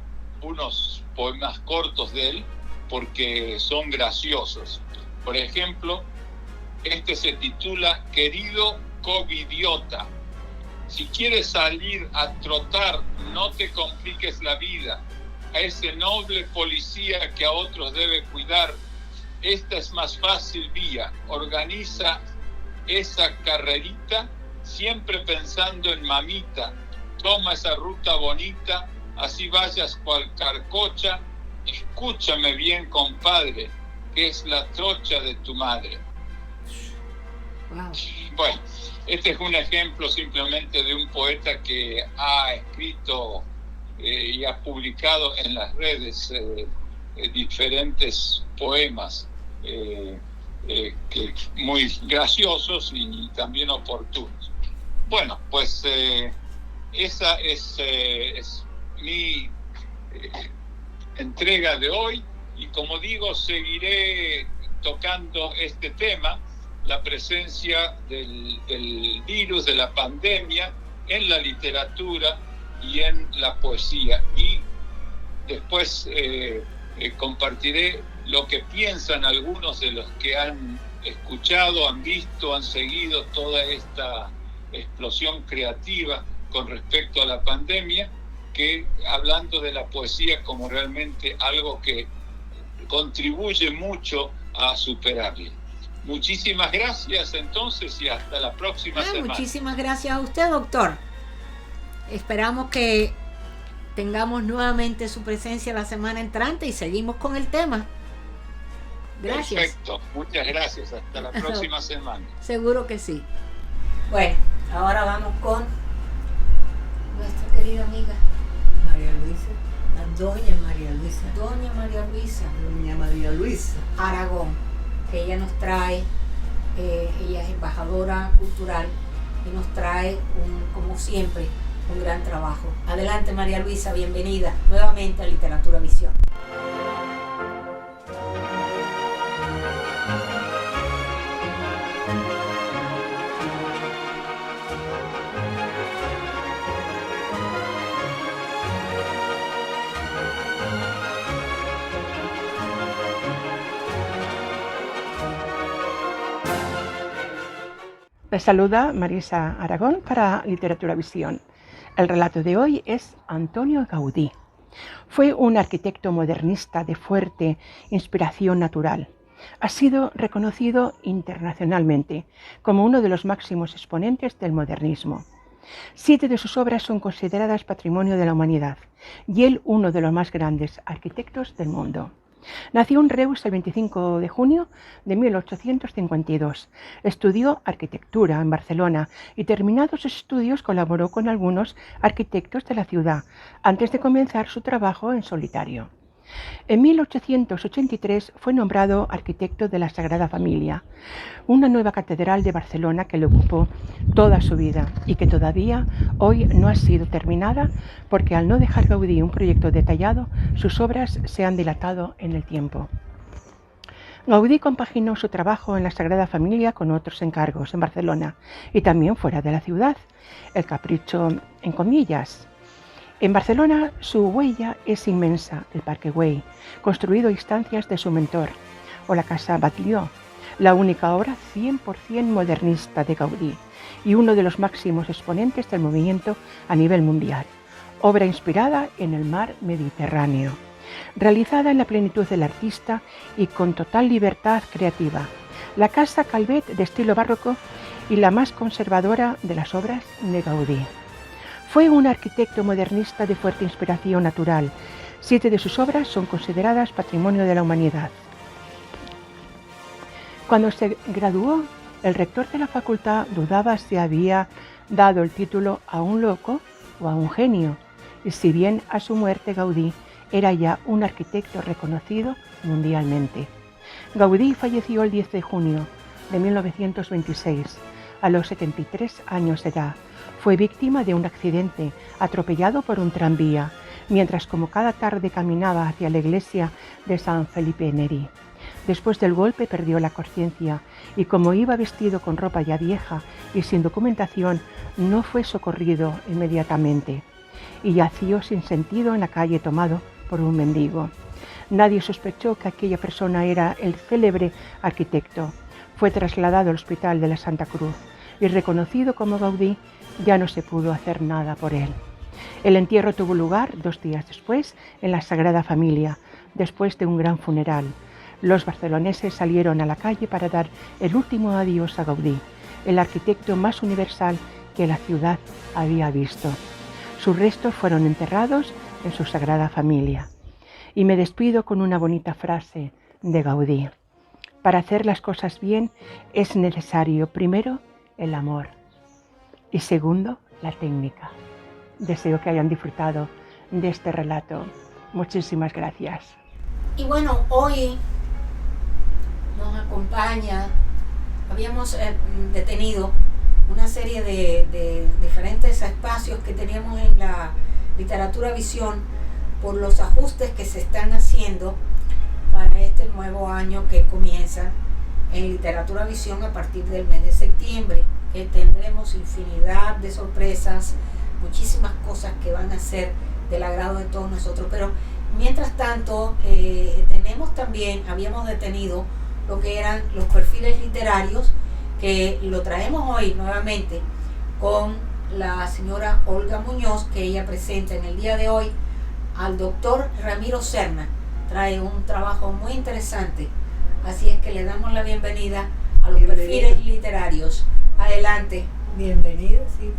unos poemas cortos de él porque son graciosos. Por ejemplo, este se titula Querido covidiota. Si quieres salir a trotar, no te compliques la vida. A ese noble policía que a otros debe cuidar, esta es más fácil vía. Organiza esa carrerita, siempre pensando en mamita. Toma esa ruta bonita, así vayas cual carcocha. Escúchame bien, compadre, que es la trocha de tu madre. Wow. Bueno, este es un ejemplo simplemente de un poeta que ha escrito y ha publicado en las redes diferentes poemas muy graciosos y también oportunos. Bueno, pues esa es mi entrega de hoy, y como digo, seguiré tocando este tema, la presencia del virus, de la pandemia en la literatura y en la poesía, y después compartiré lo que piensan algunos de los que han escuchado, han visto, han seguido toda esta explosión creativa con respecto a la pandemia, que hablando de la poesía como realmente algo que contribuye mucho a superarla. Muchísimas gracias entonces, y hasta la próxima semana. Muchísimas gracias a usted, doctor. Esperamos que tengamos nuevamente su presencia la semana entrante y seguimos con el tema. Gracias. Perfecto, muchas gracias. Hasta la próxima semana. Seguro que sí. Bueno, ahora vamos con nuestra querida amiga María Luisa, doña María Luisa. Doña María Luisa. Doña María Luisa Aragón, que ella nos trae, ella es embajadora cultural y nos trae, como siempre, un gran trabajo. Adelante, María Luisa, bienvenida nuevamente a Literatura Visión. Les saluda Marisa Aragón para Literatura Visión. El relato de hoy es Antonio Gaudí. Fue un arquitecto modernista de fuerte inspiración natural. Ha sido reconocido internacionalmente como uno de los máximos exponentes del modernismo. 7 de sus obras son consideradas Patrimonio de la Humanidad y él uno de los más grandes arquitectos del mundo. Nació en Reus el 25 de junio de 1852. Estudió arquitectura en Barcelona y, terminados sus estudios, colaboró con algunos arquitectos de la ciudad antes de comenzar su trabajo en solitario. En 1883 fue nombrado arquitecto de la Sagrada Familia, una nueva catedral de Barcelona que le ocupó toda su vida y que todavía hoy no ha sido terminada porque al no dejar Gaudí un proyecto detallado, sus obras se han dilatado en el tiempo. Gaudí compaginó su trabajo en la Sagrada Familia con otros encargos en Barcelona y también fuera de la ciudad, el capricho en comillas. En Barcelona su huella es inmensa, el Parque Güell, construido a instancias de su mentor, o la Casa Batlló, la única obra 100% modernista de Gaudí y uno de los máximos exponentes del movimiento a nivel mundial, obra inspirada en el mar Mediterráneo, realizada en la plenitud del artista y con total libertad creativa. La Casa Calvet de estilo barroco y la más conservadora de las obras de Gaudí. Fue un arquitecto modernista de fuerte inspiración natural. 7 de sus obras son consideradas Patrimonio de la Humanidad. Cuando se graduó, el rector de la facultad dudaba si había dado el título a un loco o a un genio, y si bien a su muerte Gaudí era ya un arquitecto reconocido mundialmente. Gaudí falleció el 10 de junio de 1926, a los 73 años de edad. Fue víctima de un accidente, atropellado por un tranvía, mientras como cada tarde caminaba hacia la iglesia de San Felipe Neri. Después del golpe perdió la conciencia y como iba vestido con ropa ya vieja y sin documentación, no fue socorrido inmediatamente y yació sin sentido en la calle tomado por un mendigo. Nadie sospechó que aquella persona era el célebre arquitecto. Fue trasladado al Hospital de la Santa Cruz y reconocido como Gaudí, ya no se pudo hacer nada por él. El entierro tuvo lugar 2 días después en la Sagrada Familia, después de un gran funeral. Los barceloneses salieron a la calle para dar el último adiós a Gaudí, el arquitecto más universal que la ciudad había visto. Sus restos fueron enterrados en su Sagrada Familia. Y me despido con una bonita frase de Gaudí. Para hacer las cosas bien es necesario, primero, el amor y segundo, la técnica. Deseo que hayan disfrutado de este relato. Muchísimas gracias. Y bueno, hoy nos acompaña, habíamos detenido una serie de diferentes espacios que teníamos en la Literatura Visión por los ajustes que se están haciendo para este nuevo año que comienza en Literatura Visión a partir del mes de septiembre, que tendremos infinidad de sorpresas, muchísimas cosas que van a ser del agrado de todos nosotros. Pero mientras tanto, tenemos también, habíamos detenido lo que eran los perfiles literarios, que lo traemos hoy nuevamente con la señora Olga Muñoz, que ella presenta en el día de hoy al doctor Ramiro Serna. Trae un trabajo muy interesante, así es que le damos la bienvenida a los perfiles literarios. Adelante. Bienvenido, sí.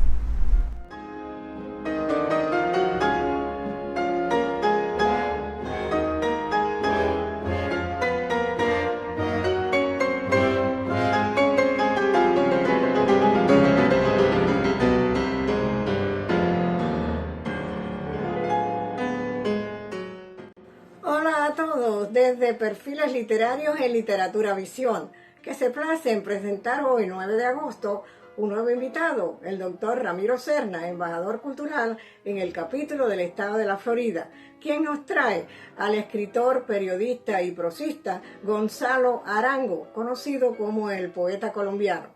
Hola a todos, desde Perfiles Literarios en Literatura Visión, que se place en presentar hoy, 9 de agosto, un nuevo invitado, el doctor Ramiro Serna, embajador cultural en el capítulo del estado de la Florida, quien nos trae al escritor, periodista y prosista Gonzalo Arango, conocido como el poeta colombiano.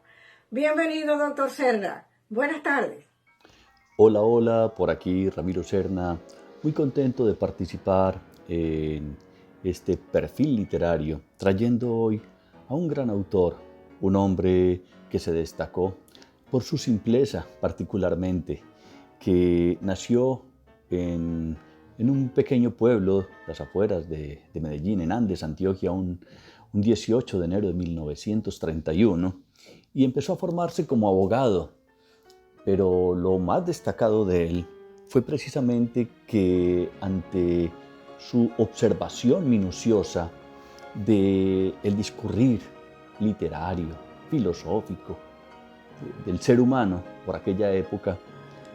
Bienvenido, doctor Serna. Buenas tardes. Hola, hola, por aquí Ramiro Serna, muy contento de participar en este perfil literario, trayendo hoy a un gran autor, un hombre que se destacó por su simpleza particularmente, que nació en un pequeño pueblo, las afueras de Medellín, en Andes, Antioquia, un 18 de enero de 1931, y empezó a formarse como abogado. Pero lo más destacado de él fue precisamente que ante su observación minuciosa del discurrir literario, filosófico, del ser humano por aquella época,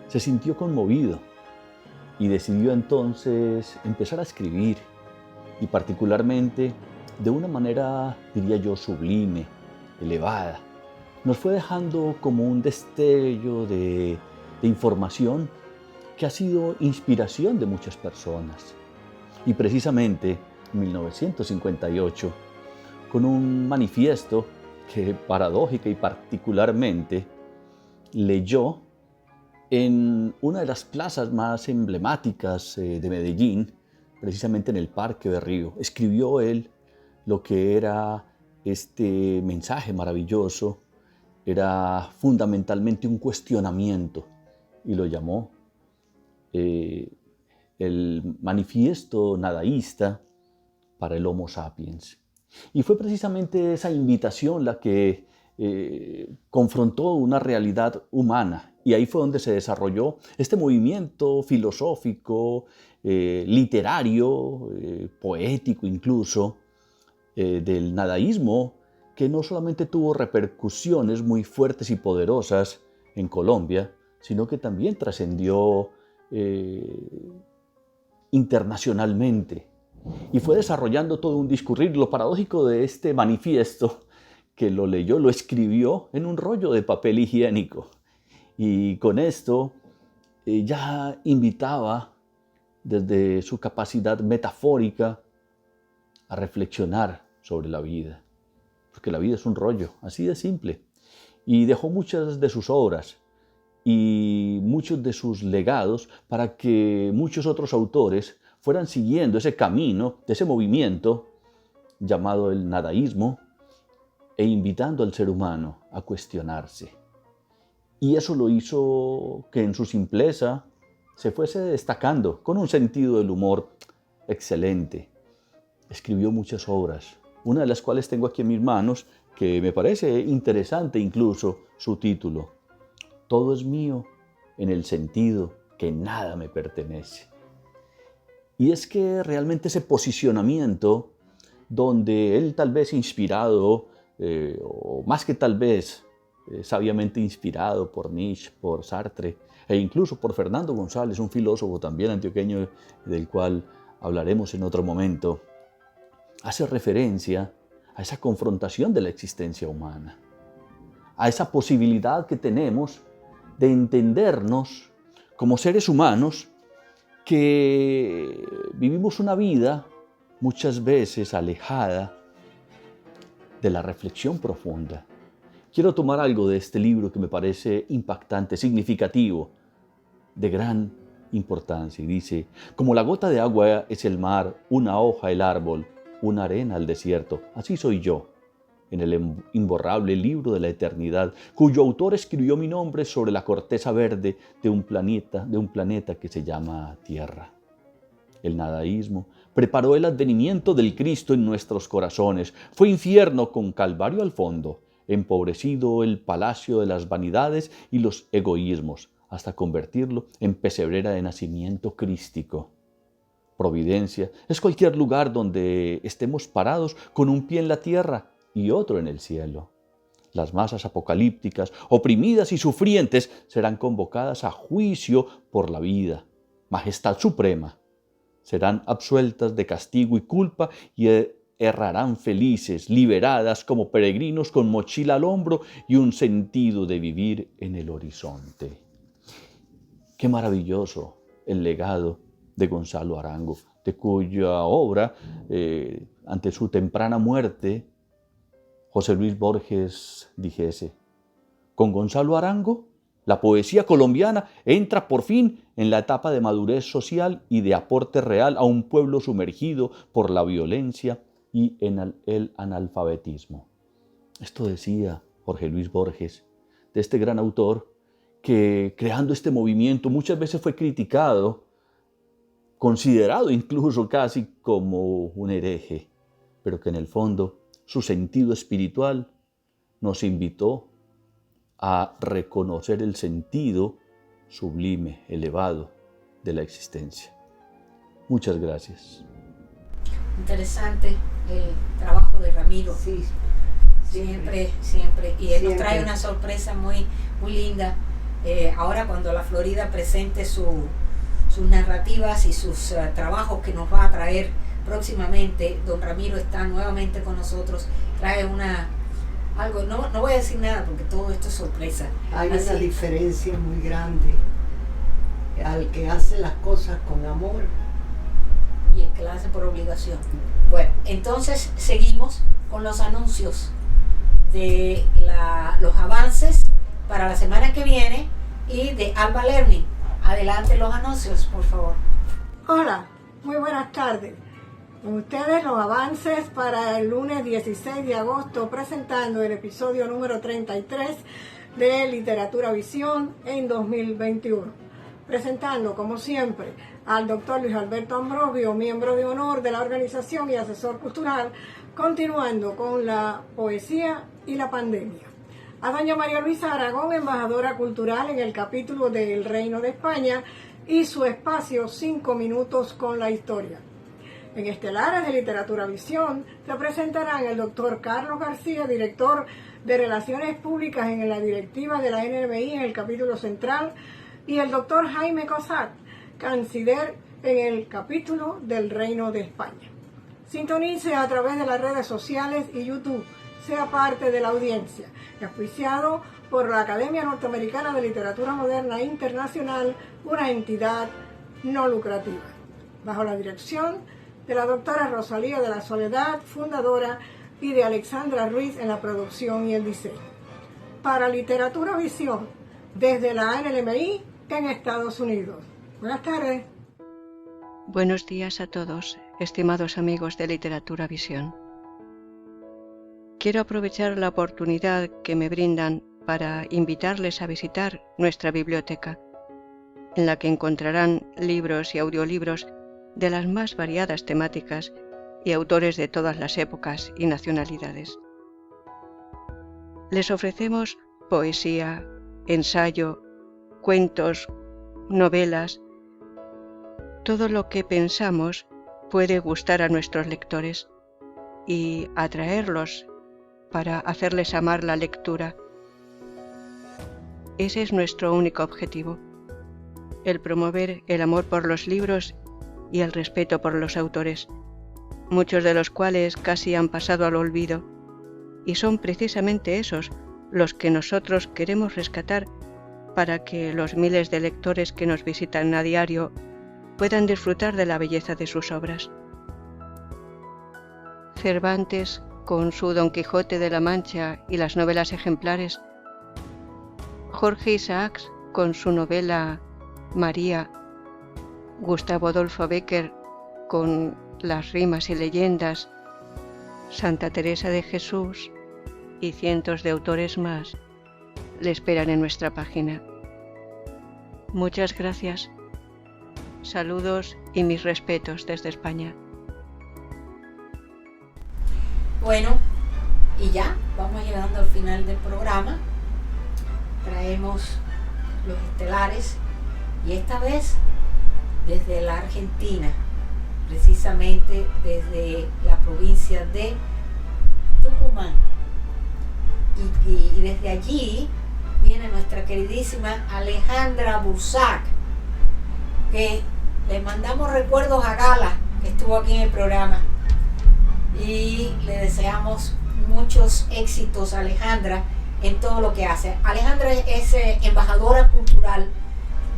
se sintió conmovido y decidió entonces empezar a escribir y particularmente de una manera, diría yo, sublime, elevada. Nos fue dejando como un destello de información que ha sido inspiración de muchas personas. Y precisamente en 1958, con un manifiesto que paradójica y particularmente leyó en una de las plazas más emblemáticas de Medellín, precisamente en el Parque Berrío. Escribió él lo que era este mensaje maravilloso, era fundamentalmente un cuestionamiento y lo llamó el manifiesto nadaísta para el Homo sapiens. Y fue precisamente esa invitación la que confrontó una realidad humana, y ahí fue donde se desarrolló este movimiento filosófico, literario, poético incluso, del nadaísmo, que no solamente tuvo repercusiones muy fuertes y poderosas en Colombia, sino que también trascendió internacionalmente y fue desarrollando todo un discurrir. Lo paradójico de este manifiesto, que lo leyó, lo escribió en un rollo de papel higiénico, y con esto ya invitaba desde su capacidad metafórica a reflexionar sobre la vida, porque la vida es un rollo, así de simple, y dejó muchas de sus obras y muchos de sus legados para que muchos otros autores fueran siguiendo ese camino, de ese movimiento llamado el nadaísmo, e invitando al ser humano a cuestionarse. Y eso lo hizo que en su simpleza se fuese destacando, con un sentido del humor excelente. Escribió muchas obras, una de las cuales tengo aquí en mis manos, que me parece interesante incluso su título: Todo es mío, en el sentido que nada me pertenece. Y es que realmente ese posicionamiento, donde él tal vez inspirado, o más que tal vez, sabiamente inspirado por Nietzsche, por Sartre, e incluso por Fernando González, un filósofo también antioqueño del cual hablaremos en otro momento, hace referencia a esa confrontación de la existencia humana, a esa posibilidad que tenemos de entendernos como seres humanos que vivimos una vida muchas veces alejada de la reflexión profunda. Quiero tomar algo de este libro que me parece impactante, significativo, de gran importancia, y dice: como la gota de agua es el mar, una hoja el árbol, una arena el desierto, así soy yo, en el imborrable libro de la eternidad, cuyo autor escribió mi nombre sobre la corteza verde de un planeta que se llama Tierra. El nadaísmo preparó el advenimiento del Cristo en nuestros corazones. Fue infierno con Calvario al fondo, empobrecido el palacio de las vanidades y los egoísmos, hasta convertirlo en pesebrera de nacimiento crístico. Providencia es cualquier lugar donde estemos parados con un pie en la tierra y otro en el cielo. Las masas apocalípticas, oprimidas y sufrientes, serán convocadas a juicio por la vida. Majestad suprema. Serán absueltas de castigo y culpa y errarán felices, liberadas como peregrinos con mochila al hombro y un sentido de vivir en el horizonte. Qué maravilloso el legado de Gonzalo Arango, de cuya obra, ante su temprana muerte, José Luis Borges dijese: con Gonzalo Arango, la poesía colombiana entra por fin en la etapa de madurez social y de aporte real a un pueblo sumergido por la violencia y en el analfabetismo. Esto decía Jorge Luis Borges, de este gran autor que, creando este movimiento, muchas veces fue criticado, considerado incluso casi como un hereje, pero que en el fondo su sentido espiritual nos invitó a reconocer el sentido sublime, elevado de la existencia. Muchas gracias. Interesante el trabajo de Ramiro. Sí. Siempre. Y él nos trae una sorpresa muy, muy linda. Ahora cuando la Florida presente sus narrativas y sus trabajos que nos va a traer próximamente don Ramiro está nuevamente con nosotros, trae algo, no voy a decir nada porque todo esto es sorpresa. Hay una diferencia muy grande al que hace las cosas con amor y el que las hace por obligación. Bueno, entonces seguimos con los anuncios de los avances para la semana que viene y de Alba Learning. Adelante los anuncios, por favor. Hola, muy buenas tardes. Con ustedes los avances para el lunes 16 de agosto, presentando el episodio número 33 de Literatura Visión en 2021. Presentando, como siempre, al doctor Luis Alberto Ambrosio, miembro de honor de la organización y asesor cultural, continuando con la poesía y la pandemia. A doña María Luisa Aragón, embajadora cultural en el capítulo del Reino de España, y su espacio 5 minutos con la historia. En estelares de Literatura Visión se presentarán el doctor Carlos García, director de Relaciones Públicas en la directiva de la NMI en el capítulo central, y el doctor Jaime Cossack, canciller en el capítulo del Reino de España. Sintonice a través de las redes sociales y YouTube, sea parte de la audiencia, auspiciado por la Academia Norteamericana de Literatura Moderna Internacional, una entidad no lucrativa, bajo la dirección de la doctora Rosalía de la Soledad, fundadora, y de Alexandra Ruiz en la producción y el diseño. Para Literatura Visión, desde la NLMI en Estados Unidos. Buenas tardes. Buenos días a todos, estimados amigos de Literatura Visión. Quiero aprovechar la oportunidad que me brindan para invitarles a visitar nuestra biblioteca, en la que encontrarán libros y audiolibros de las más variadas temáticas y autores de todas las épocas y nacionalidades. Les ofrecemos poesía, ensayo, cuentos, novelas, todo lo que pensamos puede gustar a nuestros lectores y atraerlos para hacerles amar la lectura. Ese es nuestro único objetivo, el promover el amor por los libros y el respeto por los autores, muchos de los cuales casi han pasado al olvido, y son precisamente esos los que nosotros queremos rescatar para que los miles de lectores que nos visitan a diario puedan disfrutar de la belleza de sus obras. Cervantes, con su Don Quijote de la Mancha y las novelas ejemplares, Jorge Isaacs, con su novela María, Gustavo Adolfo Bécquer, con las rimas y leyendas, Santa Teresa de Jesús y cientos de autores más, le esperan en nuestra página. Muchas gracias. Saludos y mis respetos desde España. Bueno, y ya vamos llegando al final del programa. Traemos los estelares y esta vez desde la Argentina, precisamente desde la provincia de Tucumán. Y desde allí viene nuestra queridísima Alejandra Bursac, que le mandamos recuerdos a Gala, que estuvo aquí en el programa, y le deseamos muchos éxitos a Alejandra en todo lo que hace. Alejandra es embajadora cultural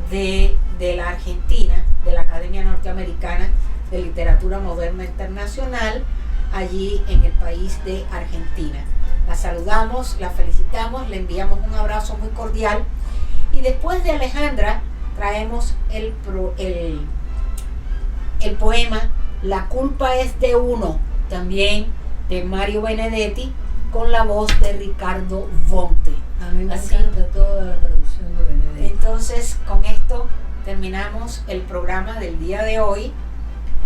de la Argentina, de la Academia Norteamericana de Literatura Moderna Internacional, allí en el país de Argentina. La saludamos, la felicitamos, le enviamos un abrazo muy cordial, y después de Alejandra traemos el poema La culpa es de uno, también de Mario Benedetti, con la voz de Ricardo Bonte. A mí me encanta toda la traducción de Benedetti. Entonces, con esto terminamos el programa del día de hoy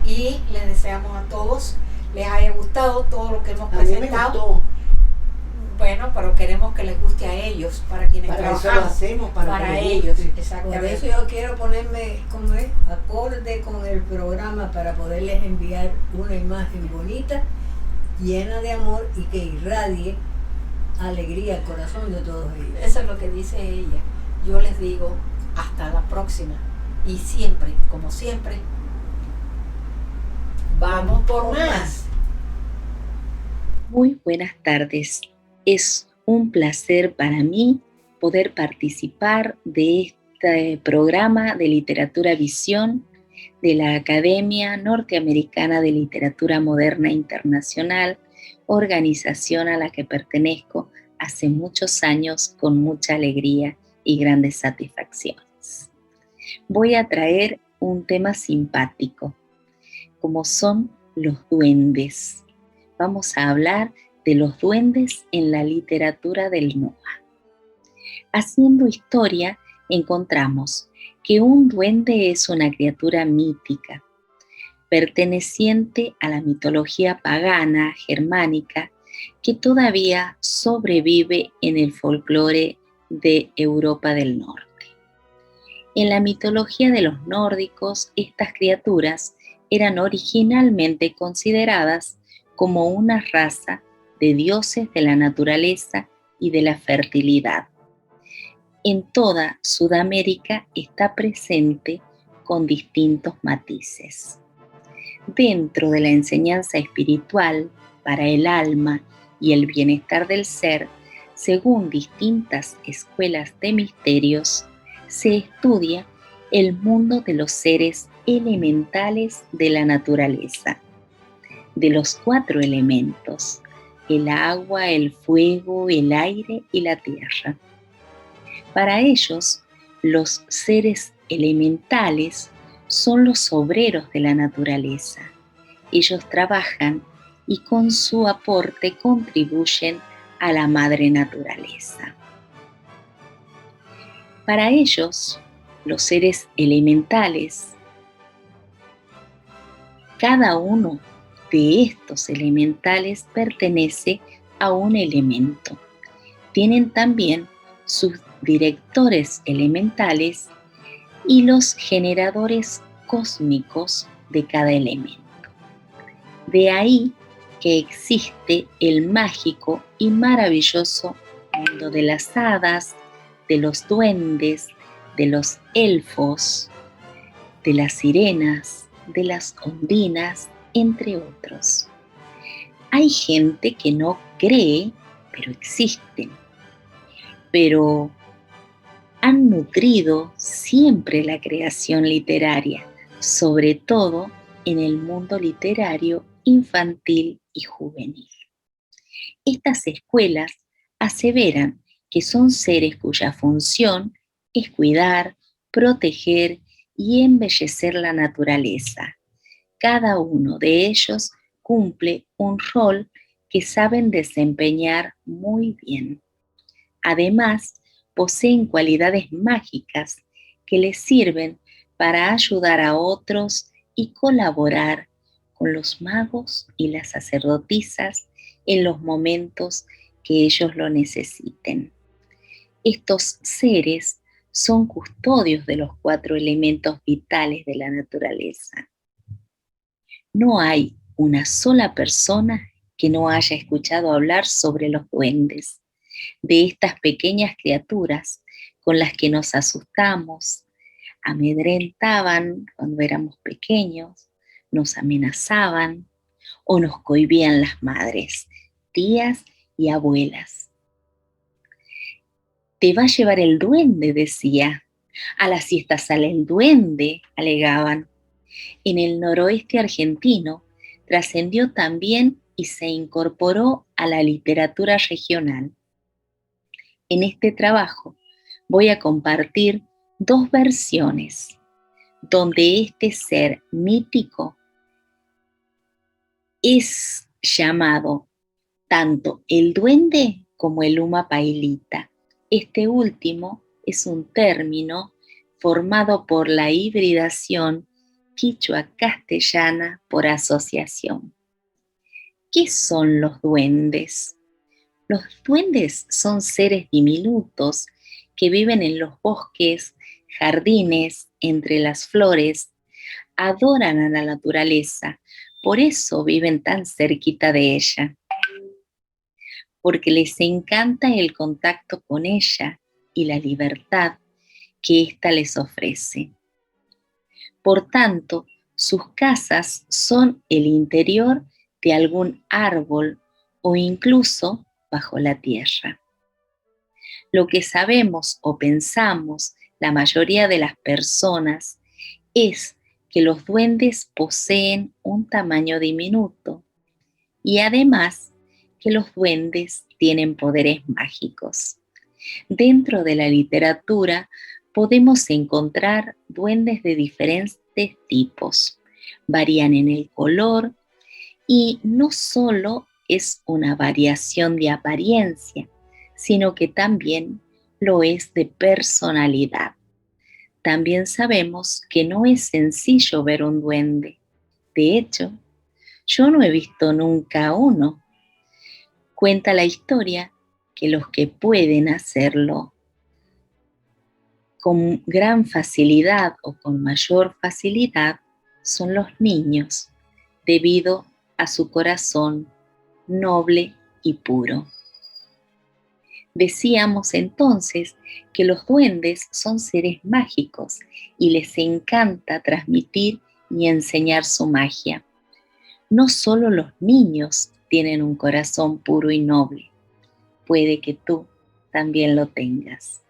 y les deseamos a todos les haya gustado todo lo que hemos presentado. A mí me gustó. Bueno, pero queremos que les guste a ellos, para quienes para trabajamos. Eso lo hacemos, para ellos, guste. exactamente. Por eso yo quiero ponerme como es, acorde con el programa, para poderles enviar una imagen bonita, llena de amor y que irradie alegría al corazón de todos ellos. Eso es lo que dice ella. Yo les digo hasta la próxima y siempre, como siempre, Vamos por más. Muy buenas tardes. Es un placer para mí poder participar de este programa de Literatura Visión de la Academia Norteamericana de Literatura Moderna Internacional, organización a la que pertenezco hace muchos años con mucha alegría y grandes satisfacciones. Voy a traer un tema simpático, como son los duendes. Vamos a hablar de los duendes en la literatura del Noa. Haciendo historia, encontramos que un duende es una criatura mítica, perteneciente a la mitología pagana germánica que todavía sobrevive en el folclore de Europa del Norte. En la mitología de los nórdicos, estas criaturas eran originalmente consideradas como una raza de dioses de la naturaleza y de la fertilidad. En toda Sudamérica está presente con distintos matices. Dentro de la enseñanza espiritual para el alma y el bienestar del ser, según distintas escuelas de misterios, se estudia el mundo de los seres elementales de la naturaleza, de los 4 elementos, el agua, el fuego, el aire y la tierra. Para ellos, los seres elementales son los obreros de la naturaleza. Ellos trabajan y con su aporte contribuyen a la madre naturaleza. Para ellos, los seres elementales, cada uno de estos elementales pertenece a un elemento. Tienen también sus directores elementales y los generadores cósmicos de cada elemento. De ahí que existe el mágico y maravilloso mundo de las hadas, de los duendes, de los elfos, de las sirenas, de las ondinas, entre otros. Hay gente que no cree, pero existen. Pero han nutrido siempre la creación literaria, sobre todo en el mundo literario infantil y juvenil. Estas escuelas aseveran que son seres cuya función es cuidar, proteger y embellecer la naturaleza. Cada uno de ellos cumple un rol que saben desempeñar muy bien. Además, poseen cualidades mágicas que les sirven para ayudar a otros y colaborar con los magos y las sacerdotisas en los momentos que ellos lo necesiten. Estos seres son custodios de los 4 elementos vitales de la naturaleza. No hay una sola persona que no haya escuchado hablar sobre los duendes, de estas pequeñas criaturas con las que nos asustamos, amedrentaban cuando éramos pequeños, nos amenazaban o nos cohibían las madres, tías y abuelas. Te va a llevar el duende, decía. A la siesta sale el duende, alegaban. En el noroeste argentino trascendió también y se incorporó a la literatura regional. En este trabajo voy a compartir 2 versiones, donde este ser mítico es llamado tanto el duende como el Humapailita. Este último es un término formado por la hibridación quichua-castellana por asociación. ¿Qué son los duendes? Los duendes son seres diminutos que viven en los bosques, jardines, entre las flores, adoran a la naturaleza, por eso viven tan cerquita de ella, porque les encanta el contacto con ella y la libertad que ésta les ofrece. Por tanto, Sus casas son el interior de algún árbol o incluso bajo la tierra. Lo que sabemos o pensamos la mayoría de las personas es que los duendes poseen un tamaño diminuto y además que los duendes tienen poderes mágicos. Dentro de la literatura podemos encontrar duendes de diferentes tipos. Varían en el color y no solo es una variación de apariencia, sino que también lo es de personalidad. También sabemos que no es sencillo ver un duende. De hecho, yo no he visto nunca uno. Cuenta la historia que los que pueden hacerlo con gran facilidad o con mayor facilidad son los niños, debido a su corazón noble y puro. Decíamos entonces que los duendes son seres mágicos y les encanta transmitir y enseñar su magia. No solo los niños tienen un corazón puro y noble, puede que tú también lo tengas.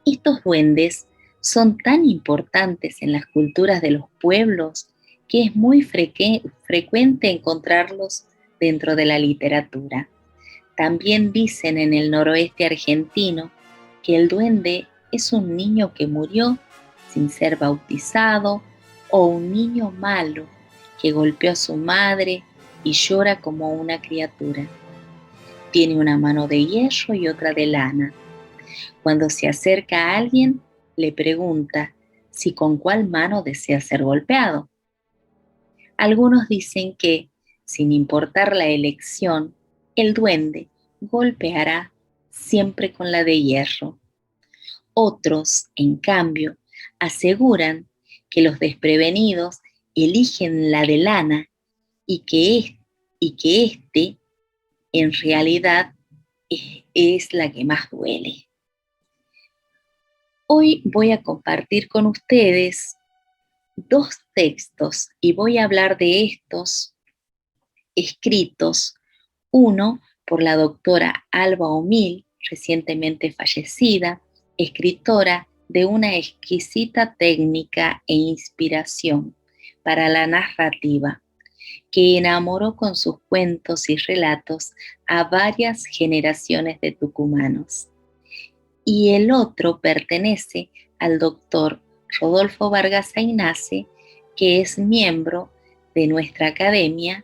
Estos duendes son tan importantes en las culturas de los pueblos que es muy frecuente encontrarlos dentro de la literatura. También dicen en el noroeste argentino que el duende es un niño que murió sin ser bautizado o un niño malo que golpeó a su madre y llora como una criatura. Tiene una mano de hierro y otra de lana. Cuando se acerca a alguien, le pregunta si con cuál mano desea ser golpeado. Algunos dicen que, sin importar la elección, el duende golpeará siempre con la de hierro. Otros, en cambio, aseguran que los desprevenidos eligen la de lana y que este en realidad es la que más duele. Hoy voy a compartir con ustedes 2 textos y voy a hablar de estos escritos, uno por la doctora Alba Omil, recientemente fallecida, escritora de una exquisita técnica e inspiración para la narrativa, que enamoró con sus cuentos y relatos a varias generaciones de tucumanos. Y el otro pertenece al doctor Rodolfo Vargas Aynace, que es miembro de nuestra academia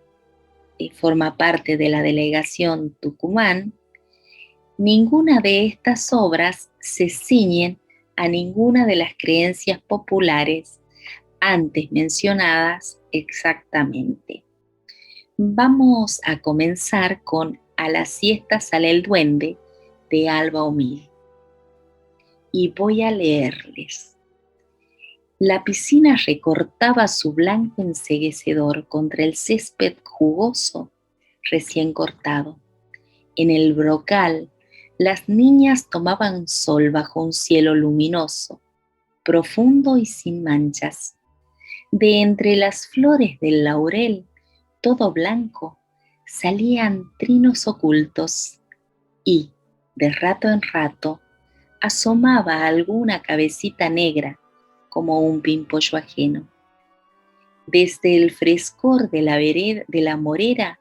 y forma parte de la delegación Tucumán. Ninguna de estas obras se ciñen a ninguna de las creencias populares antes mencionadas exactamente. Vamos a comenzar con A la siesta sale el duende, de Alba Omil. Y voy a leerles. La piscina recortaba su blanco enceguecedor contra el césped jugoso recién cortado. En el brocal, las niñas tomaban sol bajo un cielo luminoso, profundo y sin manchas. De entre las flores del laurel, todo blanco, salían trinos ocultos y, de rato en rato, asomaba alguna cabecita negra como un pimpollo ajeno. Desde el frescor de la morera,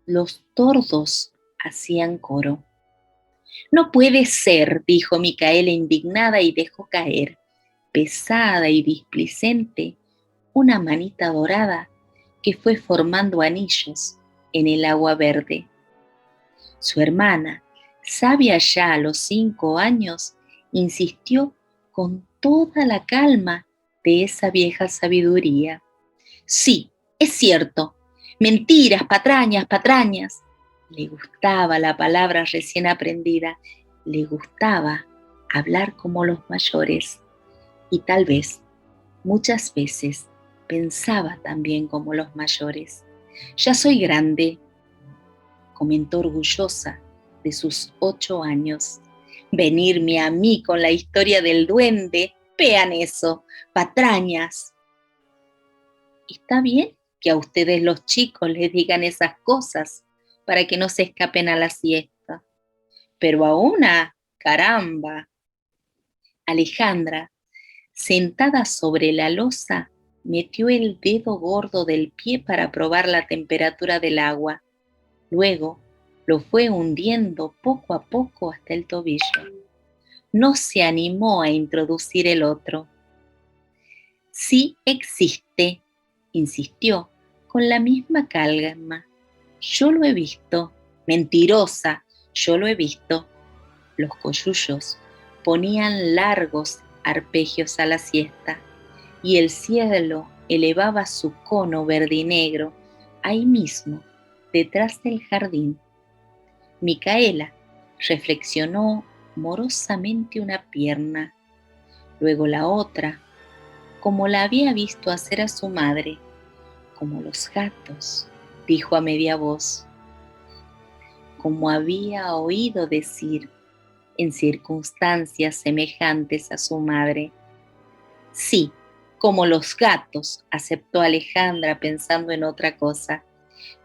los tordos hacían coro. «No puede ser», dijo Micaela indignada y dejó caer, pesada y displicente, una manita dorada que fue formando anillos en el agua verde. Su hermana, sabia ya a los 5 años, insistió con toda la calma de esa vieja sabiduría. «Sí, es cierto. Mentiras, patrañas, patrañas». Le gustaba la palabra recién aprendida, le gustaba hablar como los mayores y tal vez, muchas veces, pensaba también como los mayores. «Ya soy grande», comentó orgullosa de sus 8 años. «Venirme a mí con la historia del duende, vean eso, patrañas». Está bien que a ustedes los chicos les digan esas cosas para que no se escapen a la siesta. Pero a una, caramba. Alejandra, sentada sobre la losa, metió el dedo gordo del pie para probar la temperatura del agua. Luego lo fue hundiendo poco a poco hasta el tobillo. No se animó a introducir el otro. Sí existe, insistió, con la misma calma. Yo lo he visto. Mentirosa, yo lo he visto. Los coyullos ponían largos arpegios a la siesta y el cielo elevaba su cono verde y negro ahí mismo, detrás del jardín. Micaela reflexionó morosamente una pierna, luego la otra, como la había visto hacer a su madre, como los gatos, dijo a media voz, como había oído decir en circunstancias semejantes a su madre. Sí, como los gatos, aceptó Alejandra pensando en otra cosa.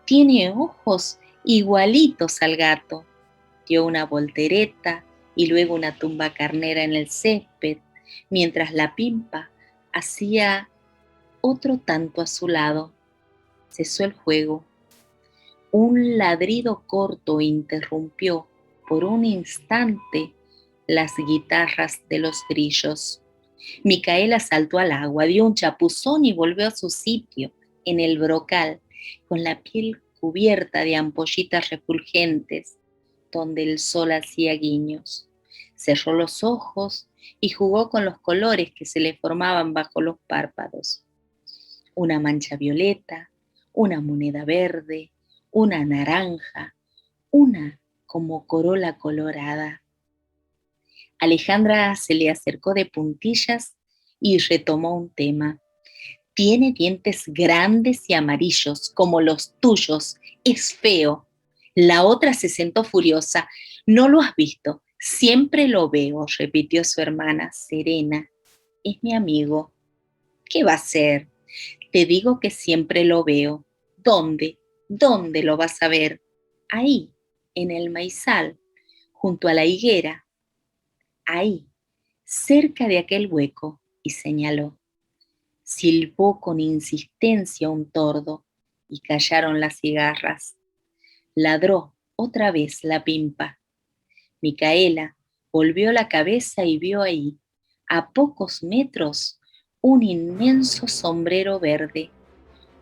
Tiene ojos igualitos al gato. Dio una voltereta y luego una tumba carnera en el césped, mientras la Pimpa hacía otro tanto a su lado. Cesó el juego. Un ladrido corto interrumpió por un instante las guitarras de los grillos. Micaela saltó al agua, dio un chapuzón y volvió a su sitio en el brocal, con la piel cubierta de ampollitas refulgentes, donde el sol hacía guiños. Cerró los ojos y jugó con los colores que se le formaban bajo los párpados. Una mancha violeta, una moneda verde, una naranja, una como corola colorada. Alejandra se le acercó de puntillas y retomó un tema. Tiene dientes grandes y amarillos, como los tuyos. Es feo. La otra se sentó furiosa. No lo has visto. Siempre lo veo, repitió su hermana, serena. Es mi amigo. ¿Qué va a ser? Te digo que siempre lo veo. ¿Dónde? ¿Dónde lo vas a ver? Ahí, en el maizal, junto a la higuera. Ahí, cerca de aquel hueco, y señaló. Silbó con insistencia un tordo y callaron las cigarras. Ladró otra vez la Pimpa. Micaela volvió la cabeza y vio ahí, a pocos metros, un inmenso sombrero verde,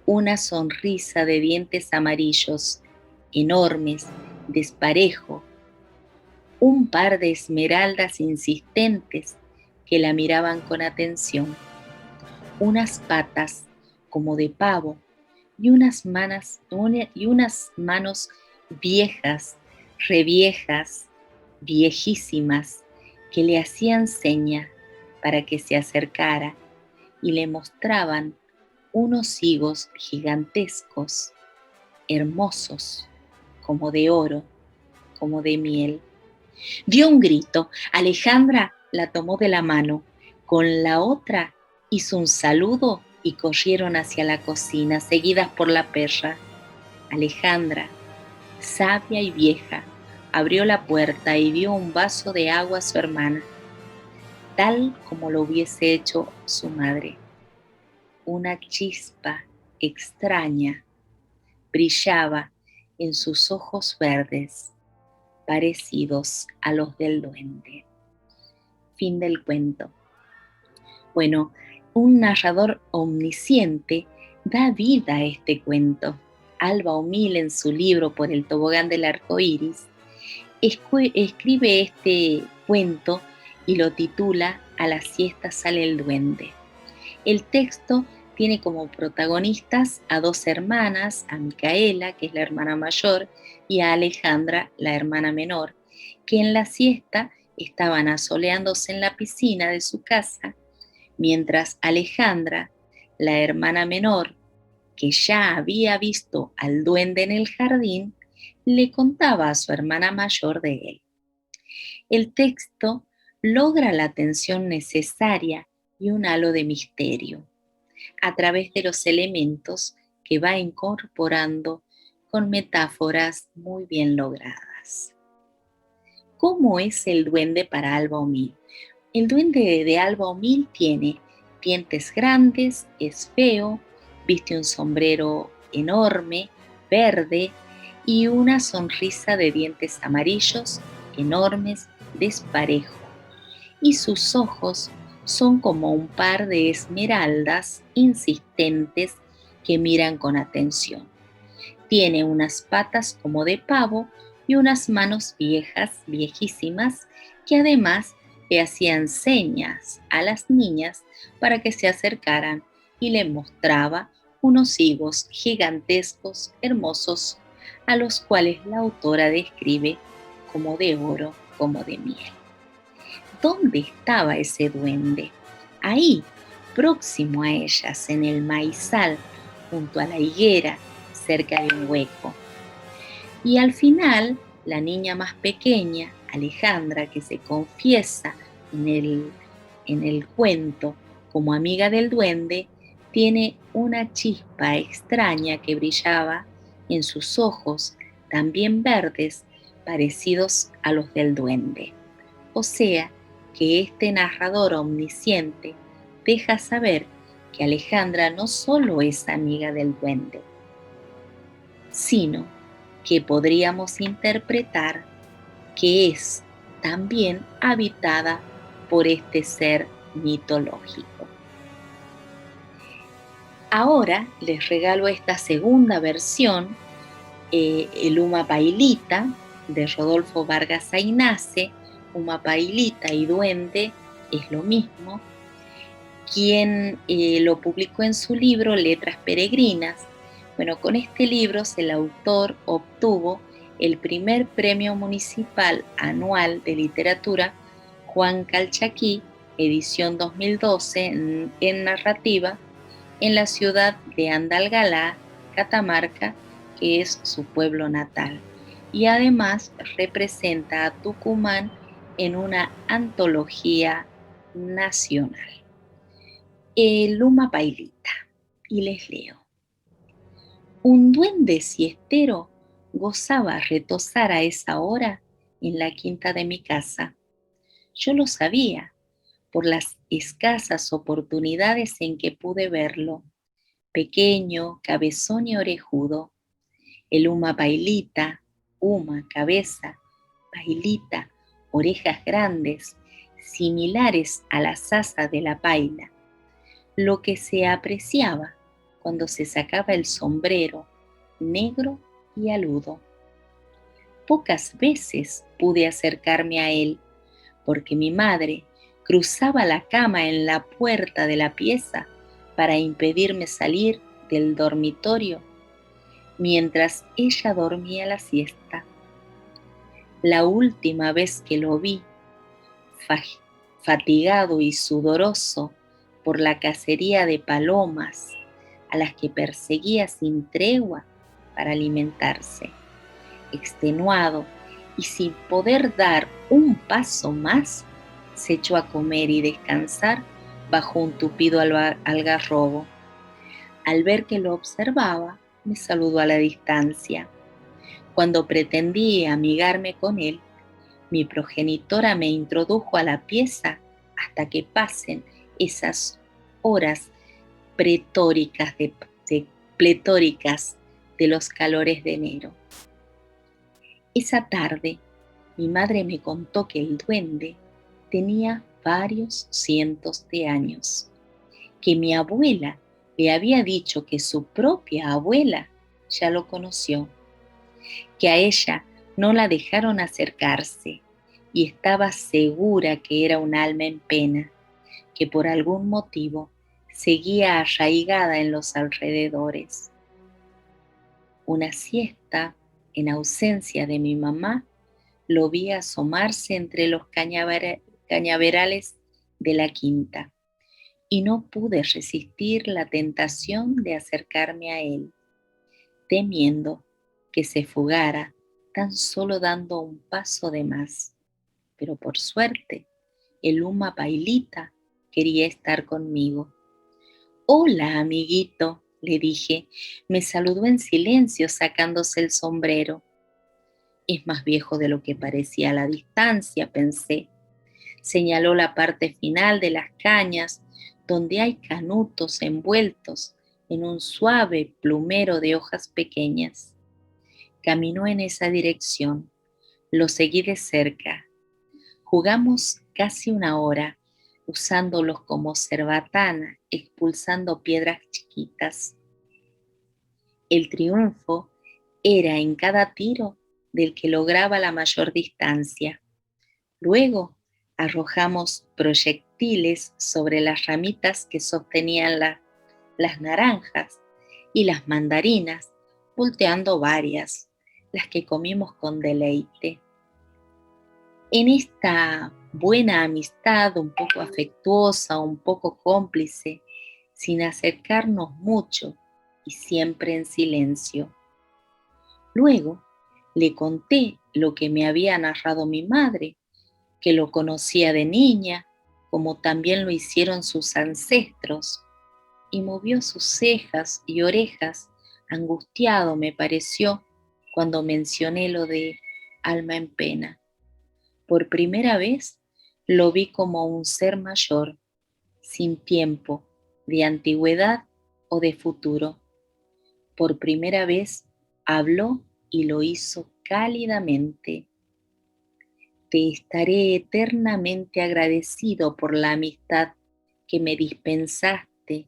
una sonrisa de dientes amarillos, enormes, desparejo, un par de esmeraldas insistentes que la miraban con atención, unas patas como de pavo y unas manos viejas, reviejas, viejísimas, que le hacían seña para que se acercara y le mostraban unos higos gigantescos, hermosos, como de oro, como de miel. Dio un grito. Alejandra la tomó de la mano. Con la otra hizo un saludo y corrieron hacia la cocina, seguidas por la perra. Alejandra, sabia y vieja, abrió la puerta y dio un vaso de agua a su hermana, tal como lo hubiese hecho su madre. Una chispa extraña brillaba en sus ojos verdes, parecidos a los del duende. Fin del cuento. Bueno, un narrador omnisciente da vida a este cuento. Alba O'Meal, en su libro Por el tobogán del arco iris, escribe este cuento y lo titula A la siesta sale el duende. El texto tiene como protagonistas a dos hermanas, a Micaela, que es la hermana mayor, y a Alejandra, la hermana menor, que en la siesta estaban asoleándose en la piscina de su casa, mientras Alejandra, la hermana menor, que ya había visto al duende en el jardín, le contaba a su hermana mayor de él. El texto logra la atención necesaria y un halo de misterio. a través de los elementos que va incorporando con metáforas muy bien logradas. ¿Cómo es el duende para Alba Omil? El duende de Alba Omil tiene dientes grandes, es feo, viste un sombrero enorme, verde, y una sonrisa de dientes amarillos, enormes, desparejo. Y sus ojos son como un par de esmeraldas insistentes que miran con atención. Tiene unas patas como de pavo y unas manos viejas, viejísimas, que además le hacían señas a las niñas para que se acercaran y le mostraba unos higos gigantescos, hermosos, a los cuales la autora describe como de oro, como de miel. ¿Dónde estaba ese duende? Ahí, próximo a ellas, en el maizal, junto a la higuera, cerca de un hueco. Y al final, la niña más pequeña, Alejandra, que se confiesa en el cuento como amiga del duende, tiene una chispa extraña que brillaba en sus ojos, también verdes, parecidos a los del duende. O sea, que este narrador omnisciente deja saber que Alejandra no solo es amiga del duende, sino que podríamos interpretar que es también habitada por este ser mitológico. Ahora les regalo esta segunda versión, el Humapailita, de Rodolfo Vargas Aynace. Humapailita y duende es lo mismo, quien lo publicó en su libro Letras Peregrinas. Bueno, con este libro el autor obtuvo el primer premio municipal anual de literatura Juan Calchaquí, edición 2012, en narrativa, en la ciudad de Andalgalá, Catamarca, que es su pueblo natal. Y además representa a Tucumán en una antología nacional. El Humapailita. Y les leo. Un duende siestero gozaba retozar a esa hora en la quinta de mi casa. Yo lo sabía por las escasas oportunidades en que pude verlo. Pequeño, cabezón y orejudo. El Humapailita, huma, cabeza, pailita, orejas grandes, similares a las asas de la paila. Lo que se apreciaba cuando se sacaba el sombrero, negro y aludo. Pocas veces pude acercarme a él, porque mi madre cruzaba la cama en la puerta de la pieza para impedirme salir del dormitorio mientras ella dormía la siesta. La última vez que lo vi, fatigado y sudoroso por la cacería de palomas a las que perseguía sin tregua para alimentarse, extenuado y sin poder dar un paso más, se echó a comer y descansar bajo un tupido algarrobo. Al ver que lo observaba, me saludó a la distancia. Cuando pretendí amigarme con él, mi progenitora me introdujo a la pieza hasta que pasen esas horas pletóricas de los calores de enero. Esa tarde, mi madre me contó que el duende tenía varios cientos de años, que mi abuela le había dicho que su propia abuela ya lo conoció, que a ella no la dejaron acercarse y estaba segura que era un alma en pena, que por algún motivo seguía arraigada en los alrededores. Una siesta, en ausencia de mi mamá, lo vi asomarse entre los cañaverales de la quinta y no pude resistir la tentación de acercarme a él, temiendo que se fugara tan solo dando un paso de más. Pero por suerte, el Humapailita quería estar conmigo. Hola, amiguito, le dije. Me saludó en silencio sacándose el sombrero. Es más viejo de lo que parecía a la distancia, pensé. Señaló la parte final de las cañas, donde hay canutos envueltos en un suave plumero de hojas pequeñas. Caminó en esa dirección. Lo seguí de cerca. Jugamos casi una hora, usándolos como cerbatana, expulsando piedras chiquitas. El triunfo era en cada tiro del que lograba la mayor distancia. Luego arrojamos proyectiles sobre las ramitas que sostenían las naranjas y las mandarinas, volteando varias, las que comimos con deleite. En esta buena amistad, un poco afectuosa, un poco cómplice, sin acercarnos mucho y siempre en silencio. Luego le conté lo que me había narrado mi madre, que lo conocía de niña, como también lo hicieron sus ancestros, y movió sus cejas y orejas, angustiado me pareció, cuando mencioné lo de alma en pena. Por primera vez lo vi como un ser mayor, sin tiempo, de antigüedad o de futuro. Por primera vez habló y lo hizo cálidamente. Te estaré eternamente agradecido por la amistad que me dispensaste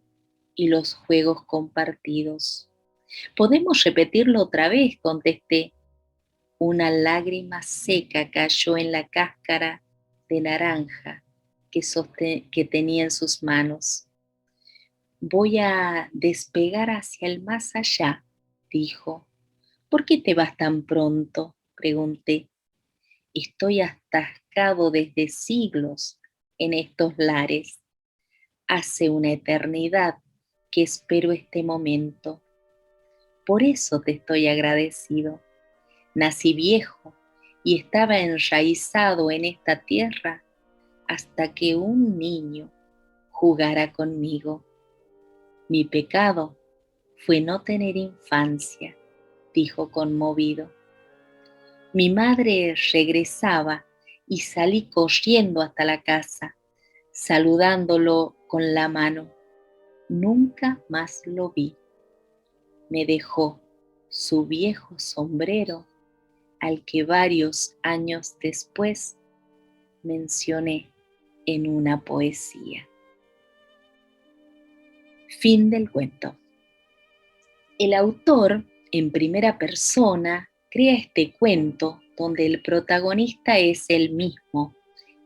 y los juegos compartidos. ¿Podemos repetirlo otra vez?, contesté. Una lágrima seca cayó en la cáscara de naranja que tenía en sus manos. Voy a despegar hacia el más allá, dijo. ¿Por qué te vas tan pronto?, pregunté. Estoy atascado desde siglos en estos lares. Hace una eternidad que espero este momento. Por eso te estoy agradecido. Nací viejo y estaba enraizado en esta tierra hasta que un niño jugara conmigo. Mi pecado fue no tener infancia, dijo conmovido. Mi madre regresaba y salí corriendo hasta la casa, saludándolo con la mano. Nunca más lo vi. Me dejó su viejo sombrero, al que varios años después mencioné en una poesía. Fin del cuento. El autor, en primera persona, crea este cuento donde el protagonista es él mismo,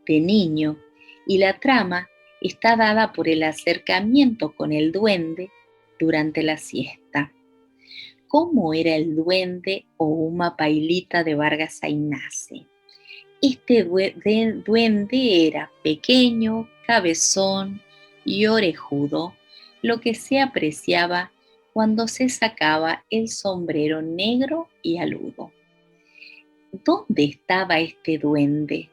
de niño, y la trama está dada por el acercamiento con el duende durante la siesta. ¿Cómo era el duende o Uma Pailita de Vargas Aynace? Este duende era pequeño, cabezón y orejudo, lo que se apreciaba cuando se sacaba el sombrero negro y aludo. ¿Dónde estaba este duende?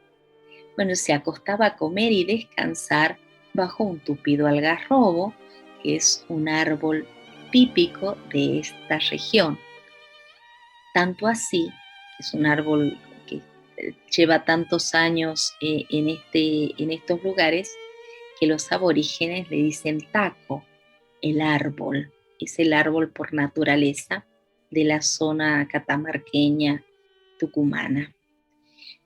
Bueno, se acostaba a comer y descansar bajo un tupido algarrobo, que es un árbol típico de esta región. Tanto así, es un árbol que lleva tantos años en estos lugares, que los aborígenes le dicen taco, el árbol. Es el árbol por naturaleza de la zona catamarqueña tucumana.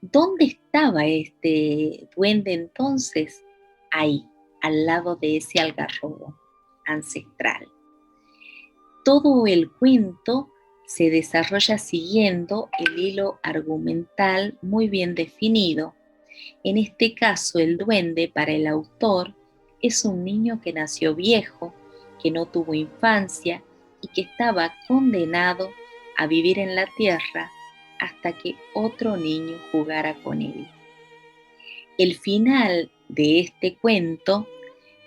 ¿Dónde estaba este duende entonces? Ahí, al lado de ese algarrobo ancestral. Todo el cuento se desarrolla siguiendo el hilo argumental muy bien definido. En este caso, el duende para el autor es un niño que nació viejo, que no tuvo infancia y que estaba condenado a vivir en la tierra hasta que otro niño jugara con él. El final de este cuento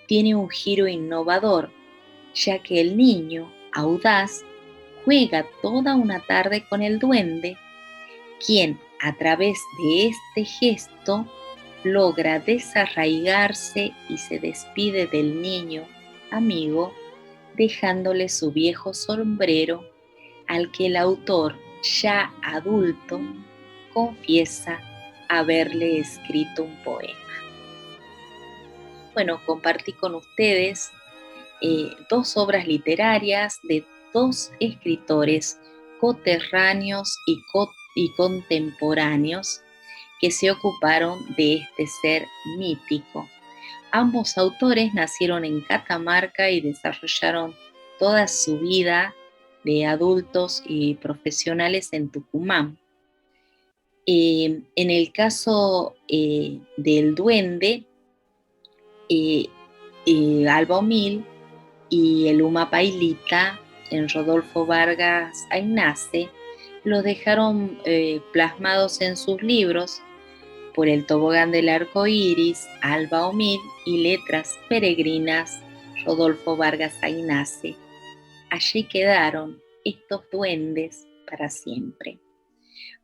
tiene un giro innovador, ya que el niño, audaz, juega toda una tarde con el duende, quien a través de este gesto logra desarraigarse y se despide del niño amigo, dejándole su viejo sombrero al que el autor, ya adulto, confiesa haberle escrito un poema. Bueno, compartí con ustedes 2 obras literarias de 2 escritores coterráneos y contemporáneos que se ocuparon de este ser mítico. Ambos autores nacieron en Catamarca y desarrollaron toda su vida de adultos y profesionales en Tucumán. En el caso del duende, Alba Omil y el Humapailita en Rodolfo Vargas Aynace los dejaron plasmados en sus libros por El tobogán del arco iris, Alba Omil, y Letras peregrinas, Rodolfo Vargas Aynace. Allí quedaron estos duendes para siempre.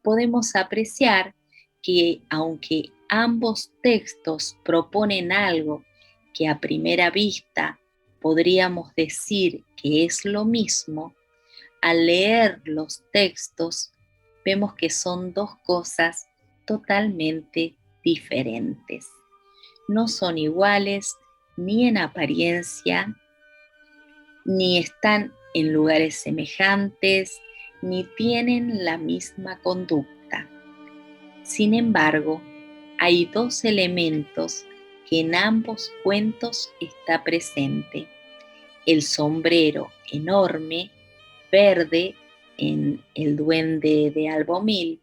Podemos apreciar que aunque ambos textos proponen algo que a primera vista podríamos decir que es lo mismo, al leer los textos vemos que son 2 cosas totalmente diferentes. No son iguales ni en apariencia, ni están en lugares semejantes, ni tienen la misma conducta. Sin embargo, hay 2 elementos que en ambos cuentos está presente. El sombrero enorme, verde en el duende de Alba Omil,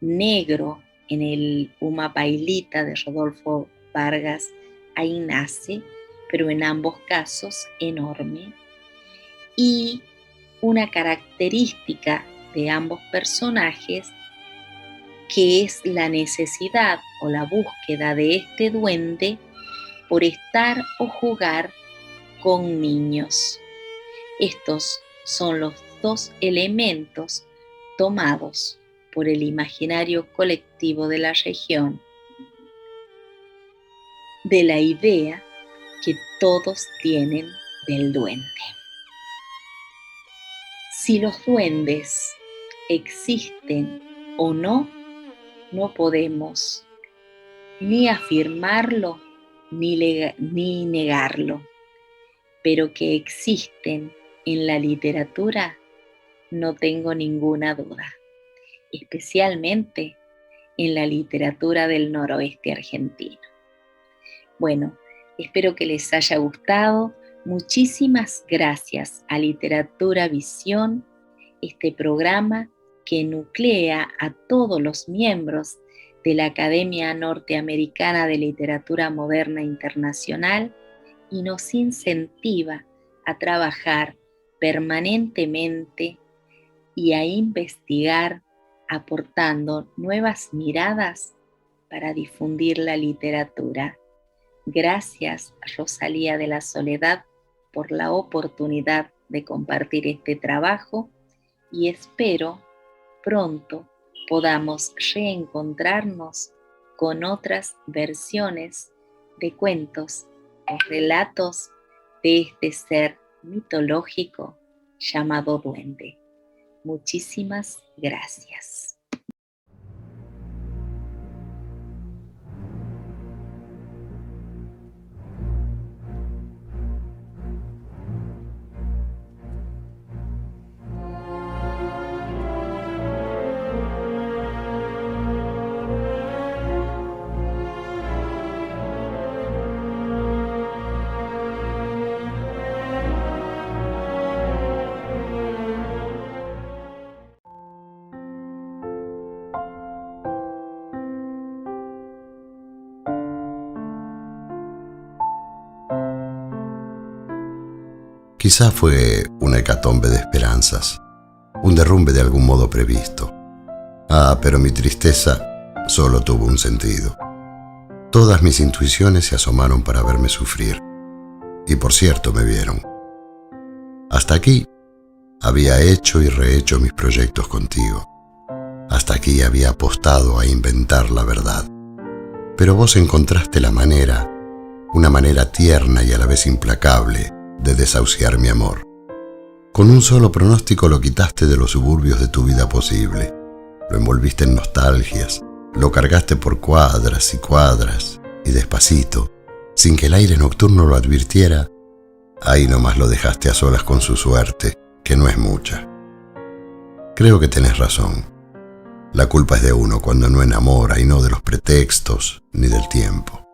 negro en el Humapailita de Rodolfo Vargas Aynace, pero en ambos casos enorme. Y una característica de ambos personajes, que es la necesidad o la búsqueda de este duende por estar o jugar con niños. Estos son los 2 elementos tomados por el imaginario colectivo de la región, de la idea que todos tienen del duende. Si los duendes existen o no, no podemos ni afirmarlo ni negarlo, pero que existen en la literatura no tengo ninguna duda, especialmente en la literatura del noroeste argentino. Bueno, espero que les haya gustado. Muchísimas gracias a Literatura Visión, este programa que nuclea a todos los miembros de la Academia Norteamericana de Literatura Moderna Internacional y nos incentiva a trabajar permanentemente y a investigar, aportando nuevas miradas para difundir la literatura. Gracias, Rosalía de la Soledad, por la oportunidad de compartir este trabajo y espero pronto podamos reencontrarnos con otras versiones de cuentos o relatos de este ser mitológico llamado duende. Muchísimas gracias. Quizá fue una hecatombe de esperanzas, un derrumbe de algún modo previsto. Pero mi tristeza solo tuvo un sentido. Todas mis intuiciones se asomaron para verme sufrir, y por cierto me vieron. Hasta aquí había hecho y rehecho mis proyectos contigo. Hasta aquí había apostado a inventar la verdad. Pero vos encontraste la manera una manera tierna y a la vez implacable de desahuciar mi amor. Con un solo pronóstico lo quitaste de los suburbios de tu vida posible, lo envolviste en nostalgias, lo cargaste por cuadras y cuadras, y despacito, sin que el aire nocturno lo advirtiera, ahí nomás lo dejaste a solas con su suerte, que no es mucha. Creo que tenés razón. La culpa es de uno cuando no enamora y no de los pretextos ni del tiempo.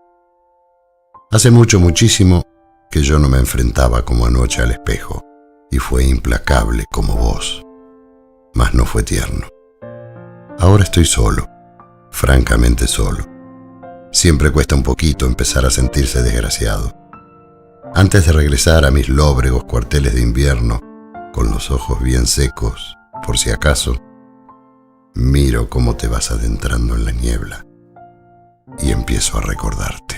Hace mucho, muchísimo, que yo no me enfrentaba como anoche al espejo, y fue implacable como vos, mas no fue tierno. Ahora estoy solo, francamente solo. Siempre cuesta un poquito empezar a sentirse desgraciado. Antes de regresar a mis lóbregos cuarteles de invierno, con los ojos bien secos, por si acaso, miro cómo te vas adentrando en la niebla y empiezo a recordarte.